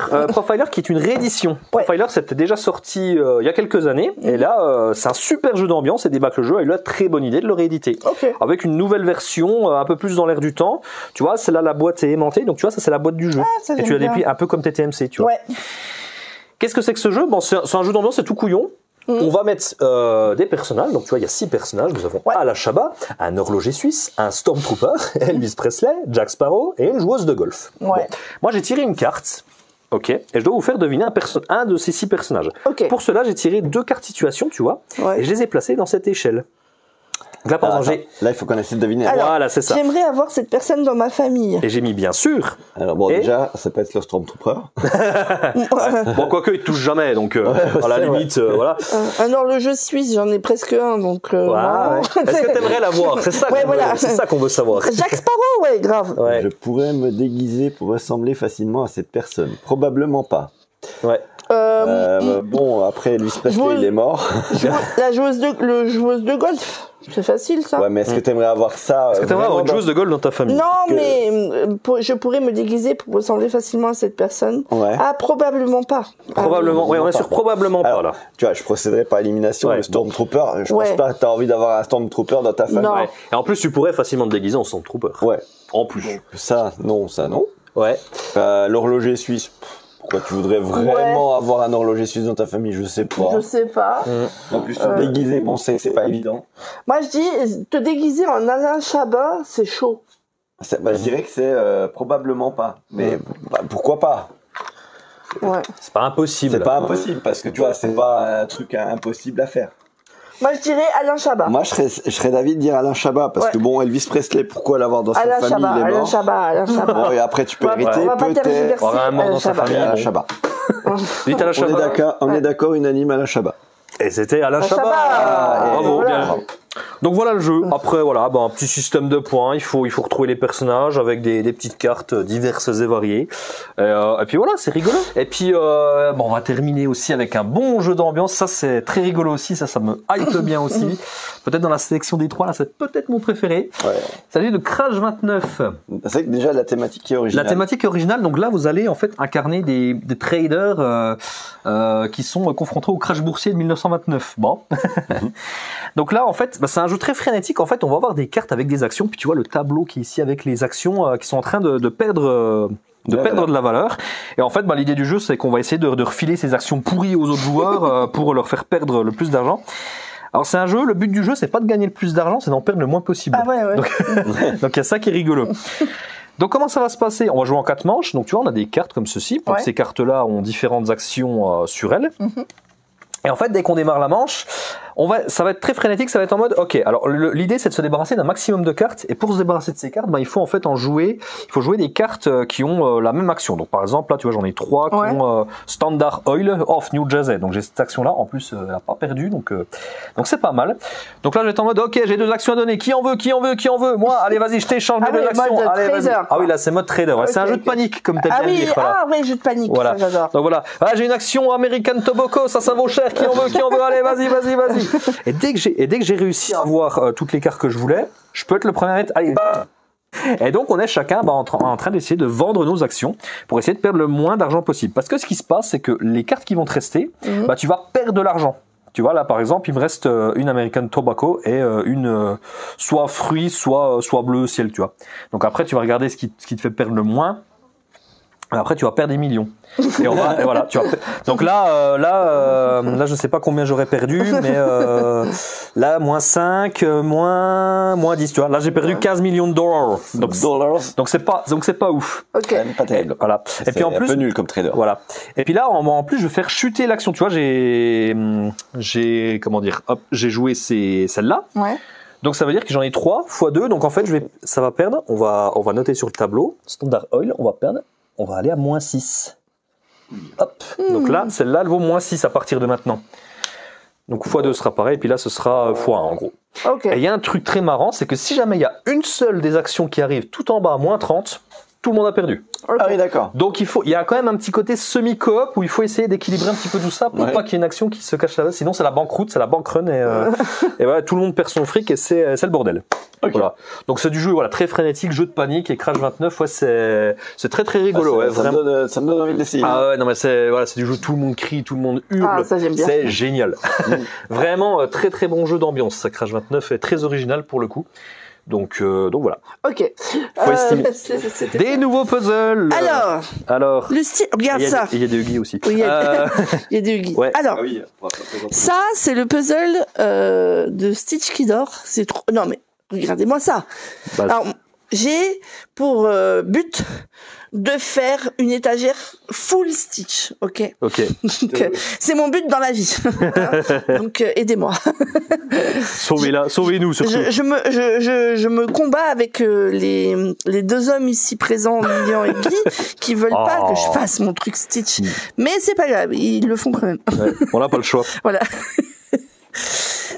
qui est une réédition. Profiler c'était déjà sorti il y a quelques années et là c'est un super jeu d'ambiance et débat que le jeu a eu la très bonne idée de le rééditer. Avec une nouvelle version un peu plus dans l'air du temps. Tu vois, c'est là la boîte est aimantée, donc tu vois ça c'est la boîte du jeu. Et tu as des plis un peu comme TTMC, tu vois. Qu'est-ce que c'est que ce jeu? Bon, c'est un jeu d'ambiance, c'est tout couillon. On va mettre des personnages, donc tu vois il y a 6 personnages, nous avons Ala Shaba, un horloger suisse, un Stormtrooper, Elvis Presley, Jack Sparrow et une joueuse de golf. Bon. Moi j'ai tiré une carte, et je dois vous faire deviner un de ces 6 personnages. Pour cela j'ai tiré 2 cartes situation, tu vois, et je les ai placées dans cette échelle. Là, par exemple, là, il faut qu'on essaie de deviner. Alors, voilà, c'est ça. J'aimerais avoir cette personne dans ma famille. Et j'ai mis bien sûr. Alors bon, déjà, ça peut être le Stormtrooper. Bon, quoique il touche jamais, donc à la limite, voilà. Un horloger suisse, j'en ai presque un, donc. Est-ce que t'aimerais l'avoir? C'est ça. C'est ça qu'on veut savoir. Jack Sparrow, grave. Je pourrais me déguiser pour ressembler facilement à cette personne. Probablement pas. Bon, après, Elvis Presley, il est mort. La joueuse de golf. C'est facile, ça. Ouais, mais est-ce que t'aimerais avoir ça? Est-ce que t'aimerais avoir une joueuse de golf dans ta famille? Non, mais je pourrais me déguiser pour ressembler facilement à cette personne. Ah, probablement pas. Probablement, on est sur probablement pas, là. Tu vois, je procéderais par élimination. Le Stormtrooper, je pense pas que t'as envie d'avoir un Stormtrooper dans ta famille. Non. Et en plus, tu pourrais facilement te déguiser en Stormtrooper. En plus. Donc, ça, non. Ouais. L'horloger suisse. Pourquoi tu voudrais vraiment avoir un horloger suisse dans ta famille? Je sais pas. Je sais pas. En plus, te déguiser, bon, c'est pas évident. Moi, je dis, te déguiser en Alain Chabat, c'est chaud. Je dirais que c'est probablement pas. Mais pourquoi pas? C'est pas impossible. C'est pas impossible, parce que tu vois, c'est pas un truc impossible à faire. Moi, je dirais Alain Chabat. Moi, je serais d'avis de dire Alain Chabat, parce que bon, Elvis Presley, pourquoi l'avoir dans sa famille, il est mort. Alain Chabat. Bon, et après, tu peux hériter, peut-être. On a un mort dans sa famille. Alain Chabat. Dites Alain Chabat. On est d'accord, unanime, Alain Chabat. Et c'était Alain Chabat. Bravo, bien. Donc voilà le jeu. Après voilà, un petit système de points. Il faut retrouver les personnages avec des petites cartes diverses et variées. Et puis voilà, c'est rigolo. Et puis on va terminer aussi avec un bon jeu d'ambiance. Ça c'est très rigolo aussi. Ça me hype bien aussi. Peut-être dans la sélection des 3 là, c'est peut-être mon préféré. Il s'agit de Crash 29. C'est que déjà la thématique est originale. La thématique est originale. Donc là, vous allez en fait incarner des traders qui sont confrontés au crash boursier de 1929. Bon. Donc là, en fait, c'est un jeu très frénétique. En fait, on va avoir des cartes avec des actions. Puis tu vois le tableau qui est ici avec les actions qui sont en train de perdre de la valeur. Et en fait, l'idée du jeu, c'est qu'on va essayer de refiler ces actions pourries aux autres joueurs pour leur faire perdre le plus d'argent. Alors c'est un jeu, le but du jeu, c'est pas de gagner le plus d'argent, c'est d'en perdre le moins possible. Donc il y a ça qui est rigolo. Donc comment ça va se passer? On va jouer en 4 manches. Donc tu vois, on a des cartes comme ceci. Donc ces cartes-là ont différentes actions sur elles. Et en fait, dès qu'on démarre la manche, ça va être très frénétique, ça va être en mode, alors l'idée c'est de se débarrasser d'un maximum de cartes, et pour se débarrasser de ces cartes, il faut en fait il faut jouer des cartes qui ont la même action. Donc par exemple, là tu vois, j'en ai 3 qui ont Standard Oil of New Jersey. Donc j'ai cette action-là, en plus elle n'a pas perdu, donc c'est pas mal. Donc là je vais être en mode, j'ai 2 actions à donner, qui en veut? Moi, allez vas-y, je t'échange mes 2 actions. Allez, vas-y. Ah oui, là c'est mode trader, c'est un jeu de panique, comme t'as bien dit. Jeu de panique, voilà. Ça, j'adore. Donc voilà, j'ai une action American Tobacco, ça vaut cher, qui en veut? Allez, vas-y. Et dès que j'ai réussi à avoir toutes les cartes que je voulais, je peux être le premier à mettre, allez, bam. Et donc on est chacun en train d'essayer de vendre nos actions pour essayer de perdre le moins d'argent possible. Parce que ce qui se passe, c'est que les cartes qui vont te rester, tu vas perdre de l'argent. Tu vois, là par exemple, il me reste une American Tobacco et une soit fruit, soit bleu ciel, tu vois. Donc après, tu vas regarder ce qui te fait perdre le moins. Après, tu vas perdre des millions. Et voilà, donc là, je sais pas combien j'aurais perdu, mais là, moins 5, moins 10, tu vois. Là, j'ai perdu 15 millions de dollars. Donc c'est pas ouf. Même pas terrible. Voilà. Et puis en plus, un peu nul comme trader. Voilà. Et puis là, en plus, je vais faire chuter l'action. Tu vois, j'ai joué celle-là. Donc ça veut dire que j'en ai 3 x 2. Donc en fait, ça va perdre. On va noter sur le tableau. Standard Oil, on va perdre. On va aller à moins 6. Hop. Donc là, celle-là, elle vaut moins 6 à partir de maintenant. Donc x2 sera pareil, et puis là, ce sera x1 en gros. Et il y a un truc très marrant, c'est que si jamais il y a une seule des actions qui arrive tout en bas à moins 30, tout le monde a perdu. Ah oui, d'accord. Donc il y a quand même un petit côté semi-coop où il faut essayer d'équilibrer un petit peu tout ça pour pas qu'il y ait une action qui se cache là-bas. Sinon c'est la banqueroute, c'est la bankrun et voilà, tout le monde perd son fric et c'est le bordel. Okay. Voilà. Donc c'est du jeu très frénétique, jeu de panique et Crash 29, c'est très très rigolo. Ça me donne envie de l'essayer. Ah ouais, non mais c'est du jeu, tout le monde crie, tout le monde hurle. Ah, ça j'aime bien. C'est génial. Vraiment très très bon jeu d'ambiance. Ça Crash 29 est très original pour le coup. Donc voilà. Ok. Faut estimer. Des nouveaux puzzles. Alors. Le style. Regarde ça. Il y a des Huggy aussi. Oui, il y a des Huggy. Ouais. Alors. Ça, c'est le puzzle de Stitch qui dort. C'est trop. Non mais regardez-moi ça. Alors j'ai pour but de faire une étagère full Stitch, ok. Ok. C'est mon but dans la vie. Donc aidez-moi. Sauvez-nous surtout. Je me combats avec les deux hommes ici présents, Lilian et Guy, qui veulent pas que je fasse mon truc Stitch. Mais c'est pas grave, ils le font quand même. Ouais, on n'a pas le choix. Voilà.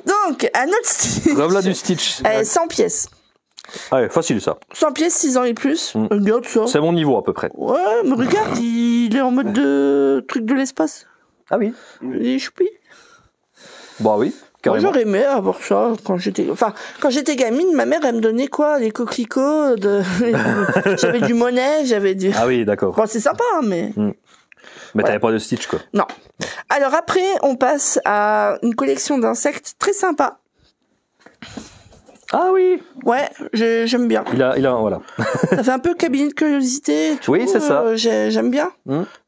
Donc un autre Stitch. Comme là du Stitch. 100 pièces. Ah ouais, facile ça. 100 pièces, 6 ans et plus. Regarde ça. C'est mon niveau à peu près. Ouais, mais regarde, il est en mode de truc de l'espace. Ah oui. Il est choupi. Bah oui, carrément. Moi, j'aurais aimé avoir ça quand j'étais gamine, ma mère, elle me donnait quoi? Les coquelicots, j'avais du Monet, j'avais du... Ah oui, d'accord. Bon, c'est sympa, mais... Mais t'avais pas de Stitch, quoi. Non. Alors après, on passe à une collection d'insectes très sympa. Ah oui. Ouais, j'aime bien. Il a, voilà. Ça fait un peu cabinet de curiosité. Tout, oui, c'est ça. J'aime bien.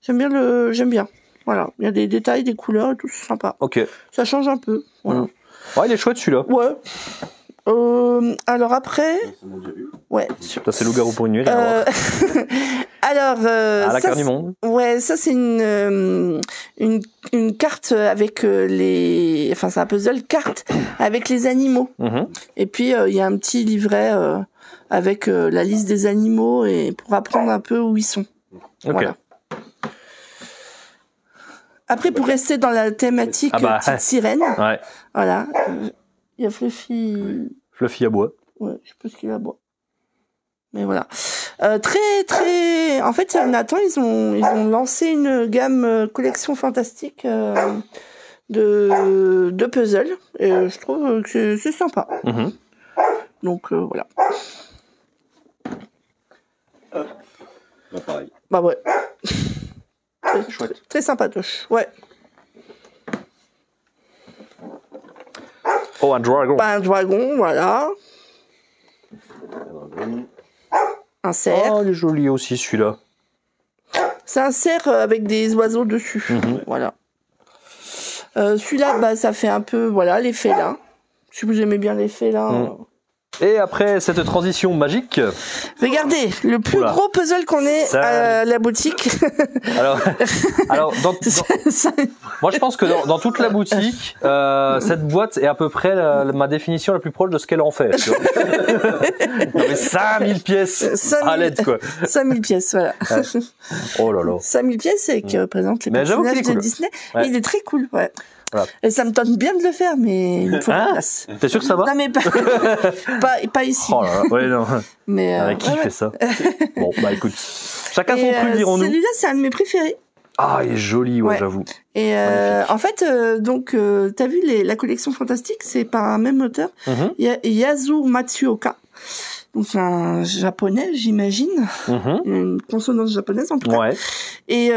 J'aime bien. Voilà. Il y a des détails, des couleurs et tout, c'est sympa. Ok. Ça change un peu. Voilà. Ouais, il est chouette celui-là. Ouais. Alors après. Ouais. Ça, c'est Loup-garou pour une nuit. Alors. À la carte du monde. Ouais, ça, c'est une carte avec enfin, c'est un puzzle carte avec les animaux. Et puis, il y a un petit livret avec la liste des animaux et pour apprendre un peu où ils sont. Ok. Voilà. Après, pour rester dans la thématique petite sirène. Ouais. Voilà. Il y a Fluffy. Fluffy à bois. Ouais, je sais pas ce qu'il a à bois. Mais voilà. Très, très... En fait, Nathan, ils ont lancé une gamme collection fantastique de puzzles. Et je trouve que c'est sympa. Donc, voilà. Bah, pareil. Bah ouais. Chouette. Très sympatoche. Ouais. Oh, un dragon. Un dragon, voilà. Un cerf. Oh, il est joli aussi celui-là. C'est un cerf avec des oiseaux dessus. Voilà. Celui-là, ça fait un peu, les félins. Si vous aimez bien les félins. Et après cette transition magique... Regardez, le plus gros puzzle qu'on ait à la boutique. Alors moi je pense que dans toute la boutique, cette boîte est à peu près ma définition la plus proche de ce qu'elle en fait. Tu vois. Non, mais 5000 pièces à l'aide, quoi. 5000 pièces, voilà. Ouais. Oh là là. 5000 pièces et qui représentent les personnages de Disney. Ouais. Il est très cool, ouais. Voilà. Et ça me tente bien de le faire, mais il me faut la place. T'es sûr que ça va? Non, mais pas ici. Oh là là, ouais, non. Mais avec qui fait ça? Bon, bah écoute, chacun son truc, dirons-nous. Celui-là, c'est un de mes préférés. Ah, il est joli, ouais. J'avoue. Et en fait, t'as vu la collection fantastique, c'est par un même auteur. Il y a Yasuo Matsuoka. Donc c'est un japonais, j'imagine, une consonance japonaise en tout cas. Ouais. Et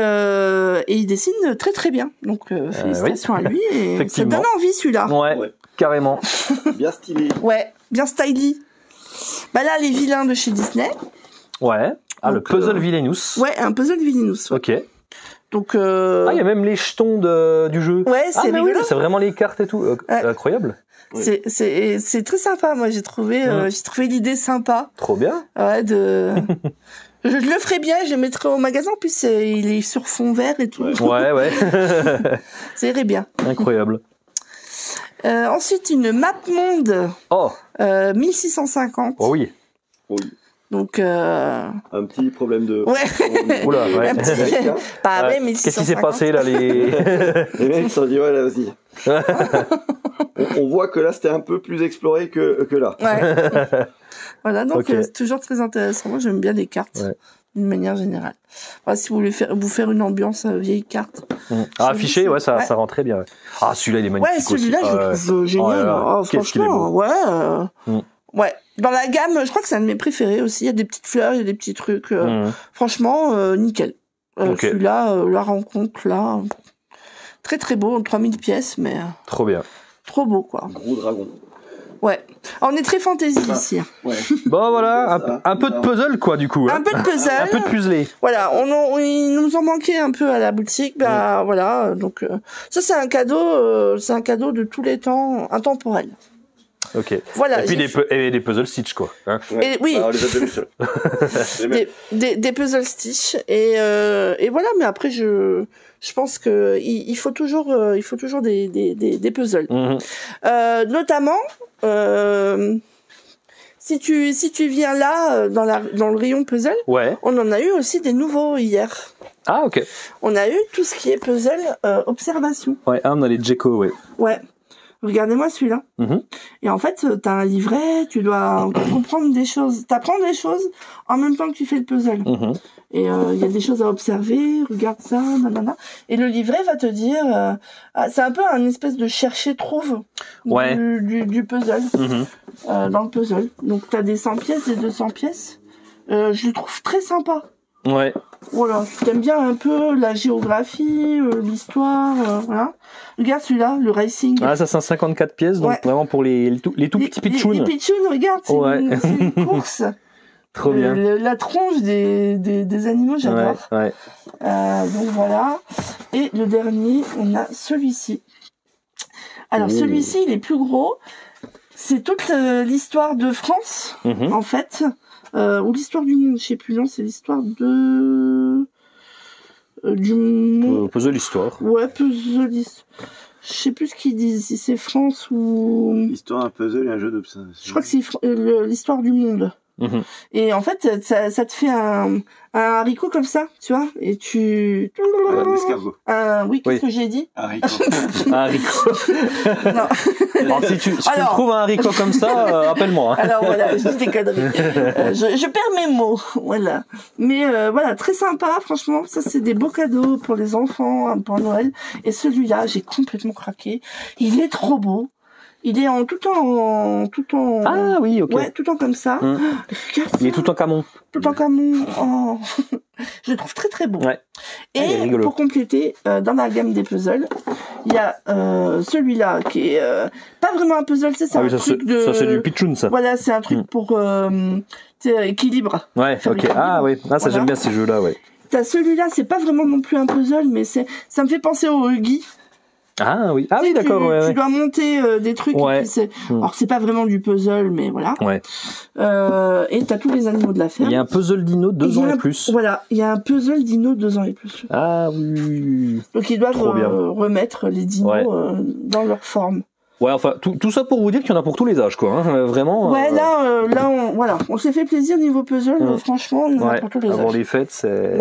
il dessine très très bien. Donc félicitations à lui. Et ça donne envie celui-là. Ouais, carrément. Bien stylé. Ouais, bien styly. Bah là les vilains de chez Disney. Ouais. Ah, donc, le puzzle Villainous. Ouais, un puzzle Villainous. Ouais. Ok. Donc ah, il y a même les jetons du jeu. Ouais, c'est rigolo. Oui, c'est vraiment les cartes et tout. Incroyable. Oui. C'est très sympa. Moi, j'ai trouvé l'idée sympa. Trop bien. Ouais, je le ferais bien, je le mettrais au magasin. En plus, il est sur fond vert et tout. Ouais. Ça irait bien. Incroyable. Ensuite, une map monde. Oh. 1650. Oh oui. Donc un petit problème de... Ouais. Oula, ouais. Un petit... Pareil, 1650. Qu'est-ce qui s'est passé là les mecs se sont dit, ouais, là, vas-y. on voit que là, c'était un peu plus exploré que là. Ouais. Voilà, donc c'est toujours très intéressant. Moi, j'aime bien les cartes. d'une manière générale. Enfin, si vous voulez vous faire une ambiance vieille carte. Affiché, ouais, ça rend très bien. Ah, celui-là, il est magnifique. Ouais, celui-là, je le trouve génial. Franchement, ouais. Dans la gamme, je crois que c'est un de mes préférés aussi. Il y a des petites fleurs, il y a des petits trucs. Franchement, nickel. Celui-là, la rencontre, là, très très beau, 3000 pièces, mais... Trop bien. Trop beau, quoi. Gros dragon. Ouais. Alors, on est très fantasy ici. Ouais. Bon, voilà, un peu de puzzle, quoi, du coup. Un peu de puzzle. Un peu de puzzlé. Voilà, il nous en manquait un peu à la boutique. Voilà, donc ça, c'est un cadeau de tous les temps, intemporel. Ok. Voilà. Et puis des puzzle Stitch, quoi. Hein. Et, oui. Alors, on les a déjà vus, des puzzle Stitch et voilà. Mais après, je pense que il faut toujours des puzzles. Notamment, si tu viens là dans le rayon puzzle, on en a eu aussi des nouveaux hier. Ah, ok. On a eu tout ce qui est puzzle observation. Ouais, on a les Djeko, ouais. Ouais. Regardez-moi celui-là. Et en fait, t'as un livret, tu dois comprendre des choses, t'apprends des choses en même temps que tu fais le puzzle. Et il y a des choses à observer, regarde ça, nanana. Et le livret va te dire, c'est un peu un espèce de chercher-trouve du puzzle, dans le puzzle. Donc t'as des 100 pièces, des 200 pièces. Je le trouve très sympa. Ouais. Voilà, si t'aimes bien un peu la géographie, l'histoire, voilà. Regarde celui-là, le racing. Ah, ça c'est un 54 pièces, donc vraiment pour les tout petits pitchouns. Les pitchouns, regarde, c'est une course. Trop bien. La tronche des animaux, j'adore. Ouais. Donc voilà. Et le dernier, on a celui-ci. Alors celui-ci, il est plus gros. C'est toute l'histoire de France, en fait. Ou l'histoire du monde, je sais plus, non, c'est l'histoire du monde. Puzzle histoire. Ouais, puzzle histoire. Je sais plus ce qu'ils disent, si c'est France ou... Histoire, un puzzle et un jeu d'observation. Je crois que c'est l'histoire du monde. Et en fait, ça te fait un haricot comme ça, tu vois, et tu... Un escargot. Oui, qu'est-ce que j'ai dit? Un haricot. Un haricot. Non. Alors, si tu trouves un haricot comme ça, appelle-moi. Alors voilà, je dis des conneries. Je perds mes mots, voilà. Mais voilà, très sympa, franchement. Ça, c'est des beaux cadeaux pour les enfants, pour Noël. Et celui-là, j'ai complètement craqué. Il est trop beau. Il est tout en. Ah oui, ok. Ouais, tout en comme ça. Il est tout en camon. Tout en camon. Oh. Je le trouve très très beau. Ouais. Et pour compléter, dans la gamme des puzzles, il y a celui-là qui est pas vraiment un puzzle, c'est un truc de. Ça c'est du pitchoun, ça. Voilà, c'est un truc pour équilibre. Ouais, ok. Ah oui, ça j'aime bien ces jeux-là, ouais. T'as celui-là, c'est pas vraiment non plus un puzzle, mais ça me fait penser au Huggy. Ah oui, d'accord. Tu dois monter des trucs. Alors c'est pas vraiment du puzzle, mais voilà. Ouais. Et t'as tous les animaux de la ferme. Il y a un puzzle dino 2 ans et plus. Voilà, il y a un puzzle dino 2 ans et plus. Ah oui. Donc ils doivent remettre les dinos dans leur forme. Ouais, enfin tout ça pour vous dire qu'il y en a pour tous les âges, quoi. Hein, vraiment. Ouais, là on s'est fait plaisir niveau puzzle. Franchement, il y en a pour tous les âges. Avant les fêtes, c'est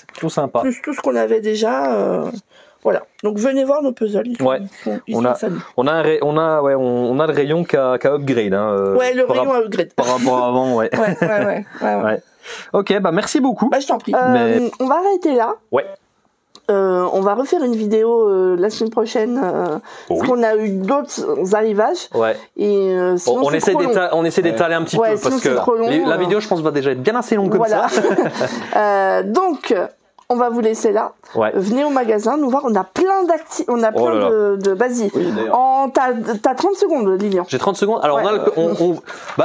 plutôt sympa. Plus tout ce qu'on avait déjà. Voilà. Donc venez voir nos puzzles. On a le rayon qui a upgrade. Hein, ouais, le rayon a upgrade. Par rapport à avant, ouais. Ouais. Ok, merci beaucoup. Je t'en prie. On va arrêter là. Ouais. On va refaire une vidéo la semaine prochaine parce qu'on a eu d'autres arrivages. Ouais. Et sinon on essaie d'étaler un petit peu parce que la vidéo, je pense, va déjà être bien assez longue comme ça. Donc on va vous laisser là. Ouais. Venez au magasin, nous voir. On a plein de vas-y. Oui, t'as 30 secondes, Lilian. J'ai 30 secondes. Alors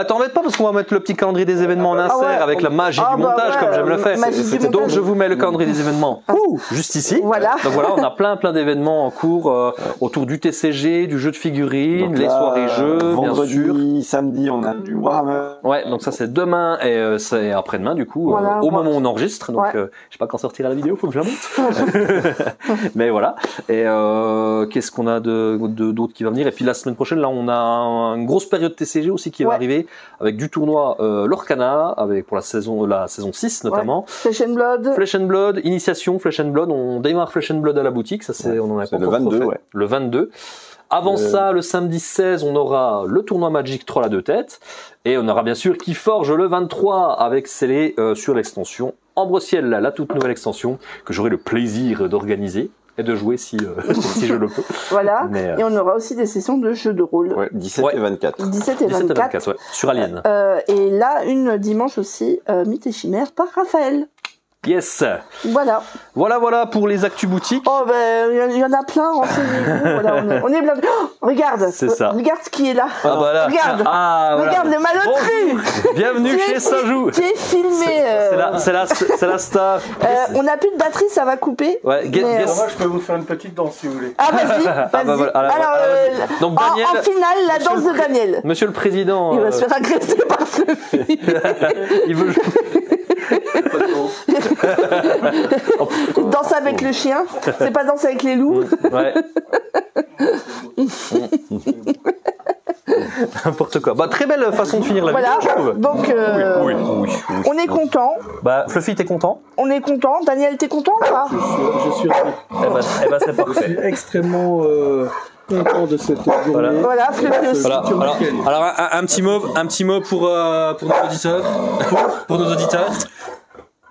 t'embête pas parce qu'on va mettre le petit calendrier des événements en insert avec la magie du montage comme j'aime le faire. Donc je vous mets le calendrier des événements juste ici. Voilà. Donc voilà, on a plein d'événements en cours autour du TCG, du jeu de figurines, les soirées jeux, vendredi, bien sûr. samedi, on a du Warhammer. Ouais, donc ça c'est demain et c'est après-demain du coup au moment où on enregistre. Donc je sais pas quand sortira la vidéo, faut que je la monte. Mais voilà. Et qu'est-ce qu'on a d'autre qui va venir? Et puis la semaine prochaine, là, on a une grosse période TCG aussi qui va arriver avec du tournoi Lorcana, avec pour la saison 6 notamment. Flesh and Blood, initiation Flesh and Blood. On démarre Flesh and Blood à la boutique. Ça on en a pas le 22. Le 22. Avant ça, le samedi 16, on aura le tournoi Magic Troll à 2 têtes. Et on aura bien sûr Keyforge le 23 avec scellé sur l'extension Ambre Ciel, la toute nouvelle extension que j'aurai le plaisir d'organiser et de jouer si je le peux. Voilà. Et on aura aussi des sessions de jeux de rôle. Ouais, 17 et 24. 17 et 24, ouais, sur Alien. Et là, une dimanche aussi, Mythes et Chimères par Raphaël. Yes. Voilà pour les actus boutiques. Oh ben il y en a plein, renseignez-vous. Voilà, on est blindés. Oh, regarde. C'est ça. Regarde ce qui est là. Ah bah là. Regarde. Regarde le Malotru. Bienvenue chez Sajou. Qui est filmé. C'est la star. On n'a plus de batterie, ça va couper. Ouais, moi, je peux vous faire une petite danse si vous voulez. Ah vas-y. Alors donc Daniel, en finale, la danse de Daniel. Monsieur le Président. Il va se faire agresser par Fluffy. Il veut jouer. Danse avec le chien, c'est pas danser avec les loups. Ouais. N'importe quoi. Bah, très belle façon de finir la vidéo, je trouve. Donc, oui. On est content. Bah, Fluffy, t'es content? On est content. Daniel, t'es content ou pas? Je suis ravi. Eh ben, c'est parfait. Je suis extrêmement content de cette journée. Voilà, Fluffy aussi. Alors, un petit mot pour nos auditeurs. Pour nos auditeurs.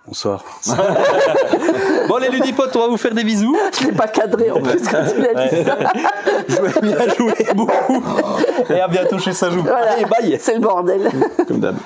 Bonsoir. Bon, les ludipotes, on va vous faire des bisous. Je l'ai pas cadré en plus quand tu l'as dit ça. Bien joué beaucoup. Et à bientôt chez Sajou. Voilà. Allez, bye. C'est le bordel. Comme d'hab.